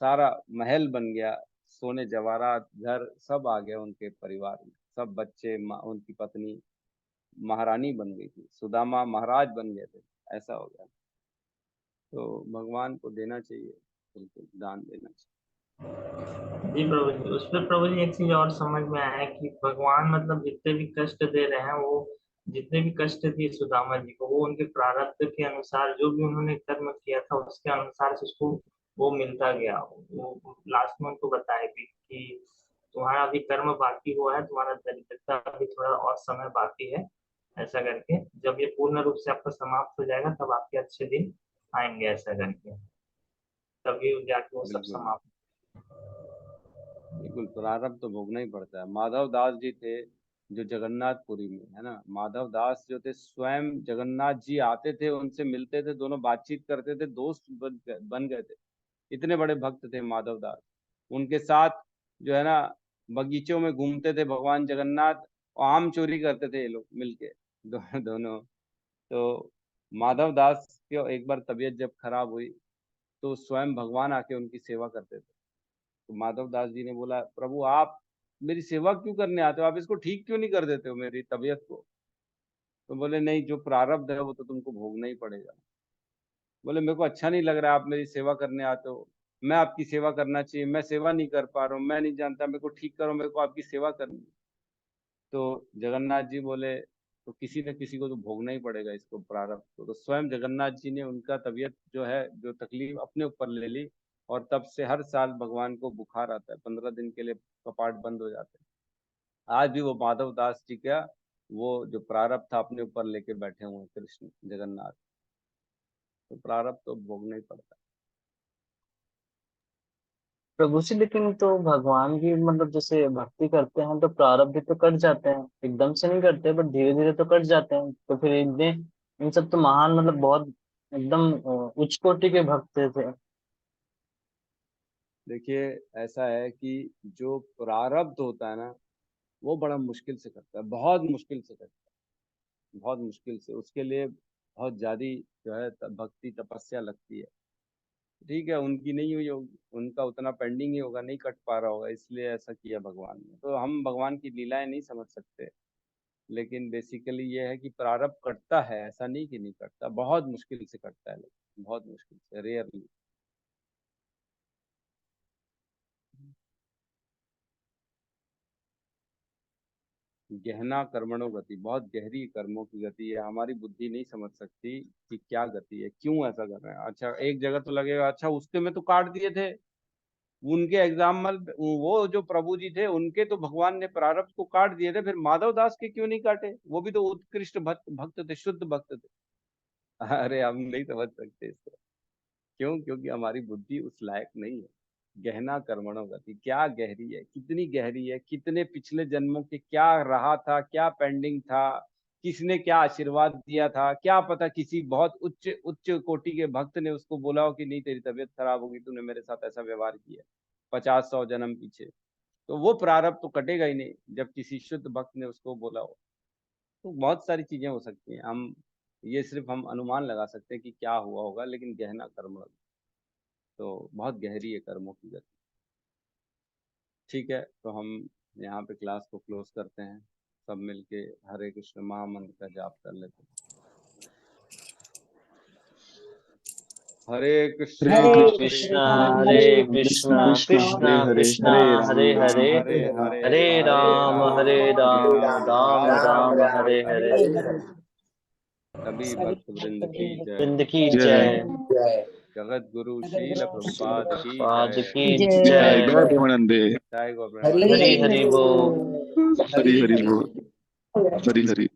S1: सारा महल बन गया, सोने जवाहरात घर सब आ गया उनके परिवार में, सब बच्चे, उनकी पत्नी महारानी बन गई थी, सुदामा महाराज बन गए थे, ऐसा हो गया। तो भगवान को देना चाहिए, बिल्कुल दान देना चाहिए।
S7: जी प्रभु जी, उस पर प्रभु जी एक चीज और समझ में आया कि भगवान मतलब जितने भी कष्ट दे रहे हैं, वो जितने भी कष्ट दिए सुदामा जी को, वो उनके प्रारब्ध के अनुसार, जो भी उन्होंने कर्म किया था उसके अनुसार से उसको वो मिलता गया। वो लास्ट में उनको बताया भी कि तुम्हारा अभी कर्म बाकी हुआ है, तुम्हारा दरिद्रता अभी थोड़ा और समय बाकी है, ऐसा करके जब ये पूर्ण रूप से आपका समाप्त हो जाएगा तब आपके अच्छे दिन आएंगे, ऐसा करके तभी जाके वो सब
S1: बिल्कुल
S7: समाप्त।
S1: बिल्कुल, प्रारब्ध तो भोगना ही पड़ता है। माधव दास जी थे जो जगन्नाथपुरी में, है ना, माधव दास जो थे स्वयं जगन्नाथ जी आते थे, उनसे मिलते थे, दोनों बातचीत करते थे, दोस्त बन गए थे। इतने बड़े भक्त थे माधव दास। उनके साथ जो है ना बगीचों में घूमते थे भगवान जगन्नाथ, और आम चोरी करते थे ये लोग मिलके दोनों। तो माधव दास की एक बार तबीयत जब खराब हुई तो स्वयं भगवान आके उनकी सेवा करते थे। तो माधव दास जी ने बोला, प्रभु आप मेरी सेवा क्यों करने आते हो, आप इसको ठीक क्यों नहीं कर देते हो मेरी तबीयत को। तो बोले, नहीं, जो प्रारब्ध है वो तो तुमको भोगना ही पड़ेगा। बोले, मेरे को अच्छा नहीं लग रहा है आप मेरी सेवा करने आते हो, मैं आपकी सेवा करना चाहिए, मैं सेवा नहीं कर पा रहा हूँ, मैं नहीं जानता, मेरे को ठीक करो, मेरे को आपकी सेवा करनी है। तो जगन्नाथ जी बोले, तो किसी न किसी को तो भोगना ही पड़ेगा इसको, प्रारब्ध को। तो स्वयं जगन्नाथ जी ने उनका तबीयत जो है, जो तकलीफ अपने ऊपर ले ली, और तब से हर साल भगवान को बुखार आता है, 15 दिन के लिए कपाट बंद हो जाते हैं। आज भी वो माधव दास जी का वो जो प्रारब्ध था अपने ऊपर लेके बैठे हुए हैं कृष्ण जगन्नाथ। तो प्रारब्ध तो भोगना ही पड़ता है।
S3: प्रभु जी, लेकिन तो भगवान की मतलब जैसे भक्ति करते हैं तो प्रारब्ध भी तो कट जाते हैं, एकदम से नहीं करते बट धीरे धीरे तो कट जाते हैं। तो फिर इतने इन सब तो महान मतलब बहुत एकदम उच्च कोटि के भक्त थे।
S1: देखिए, ऐसा है कि जो प्रारब्ध होता है ना वो बड़ा मुश्किल से करता है, बहुत मुश्किल से करता है, बहुत मुश्किल से। उसके लिए बहुत ज्यादा जो है भक्ति तपस्या लगती है। ठीक है, उनकी नहीं हुई होगी, उनका उतना पेंडिंग ही होगा, नहीं कट पा रहा होगा, इसलिए ऐसा किया भगवान ने। तो हम भगवान की लीलाएं नहीं समझ सकते, लेकिन बेसिकली ये है कि प्रारब्ध कटता है, ऐसा नहीं कि नहीं कटता, बहुत मुश्किल से कटता है, लेकिन बहुत मुश्किल से, रेयरली। गहना कर्मणों गति, बहुत गहरी कर्मों की गति है, हमारी बुद्धि नहीं समझ सकती कि क्या गति है, क्यों ऐसा कर रहे हैं। अच्छा, एक जगह तो लगेगा अच्छा उसके में तो काट दिए थे, उनके एग्जाम्पल, वो जो प्रभु जी थे उनके तो भगवान ने प्रारब्ध को काट दिए थे, फिर माधव दास के क्यों नहीं काटे, वो भी तो उत्कृष्ट भक्त थे, शुद्ध भक्त थे। अरे हम नहीं समझ सकते इसको। क्यों? क्योंकि हमारी बुद्धि उस लायक नहीं है। गहना कर्मणों गति, क्या गहरी है, कितनी गहरी है, कितने पिछले जन्मों के क्या रहा था, क्या पेंडिंग था, किसने क्या आशीर्वाद दिया था, क्या पता किसी बहुत उच्च उच्च कोटि के भक्त ने उसको बोला हो कि नहीं तेरी तबीयत खराब होगी, तूने मेरे साथ ऐसा व्यवहार किया 50-100 जन्म पीछे। तो वो प्रारब्ध तो कटेगा ही नहीं जब किसी शुद्ध भक्त ने उसको बोला हो। तो बहुत सारी चीजें हो सकती हैं, हम ये सिर्फ हम अनुमान लगा सकते हैं कि क्या हुआ होगा, लेकिन गहना कर्म तो बहुत गहरी है कर्मों की गति। ठीक है, तो हम यहाँ पे क्लास को क्लोज करते हैं, सब मिलके हरे कृष्ण महामंत्र का जाप कर लेते हैं। हरे कृष्णा
S3: हरे कृष्णा कृष्णा कृष्णा हरे हरे, हरे राम राम राम हरे हरे।
S1: सभी भक्त वृंद की जय।
S3: वृंद की जय।
S1: जगत गुरु शील प्रभुपाद की
S3: पाद
S1: जय।
S3: की
S8: जय
S3: जय।
S8: प्रेमानंदे।
S1: जय गो
S3: हरि हरि बोल।
S8: हरि हरि बोल। हरि हरि।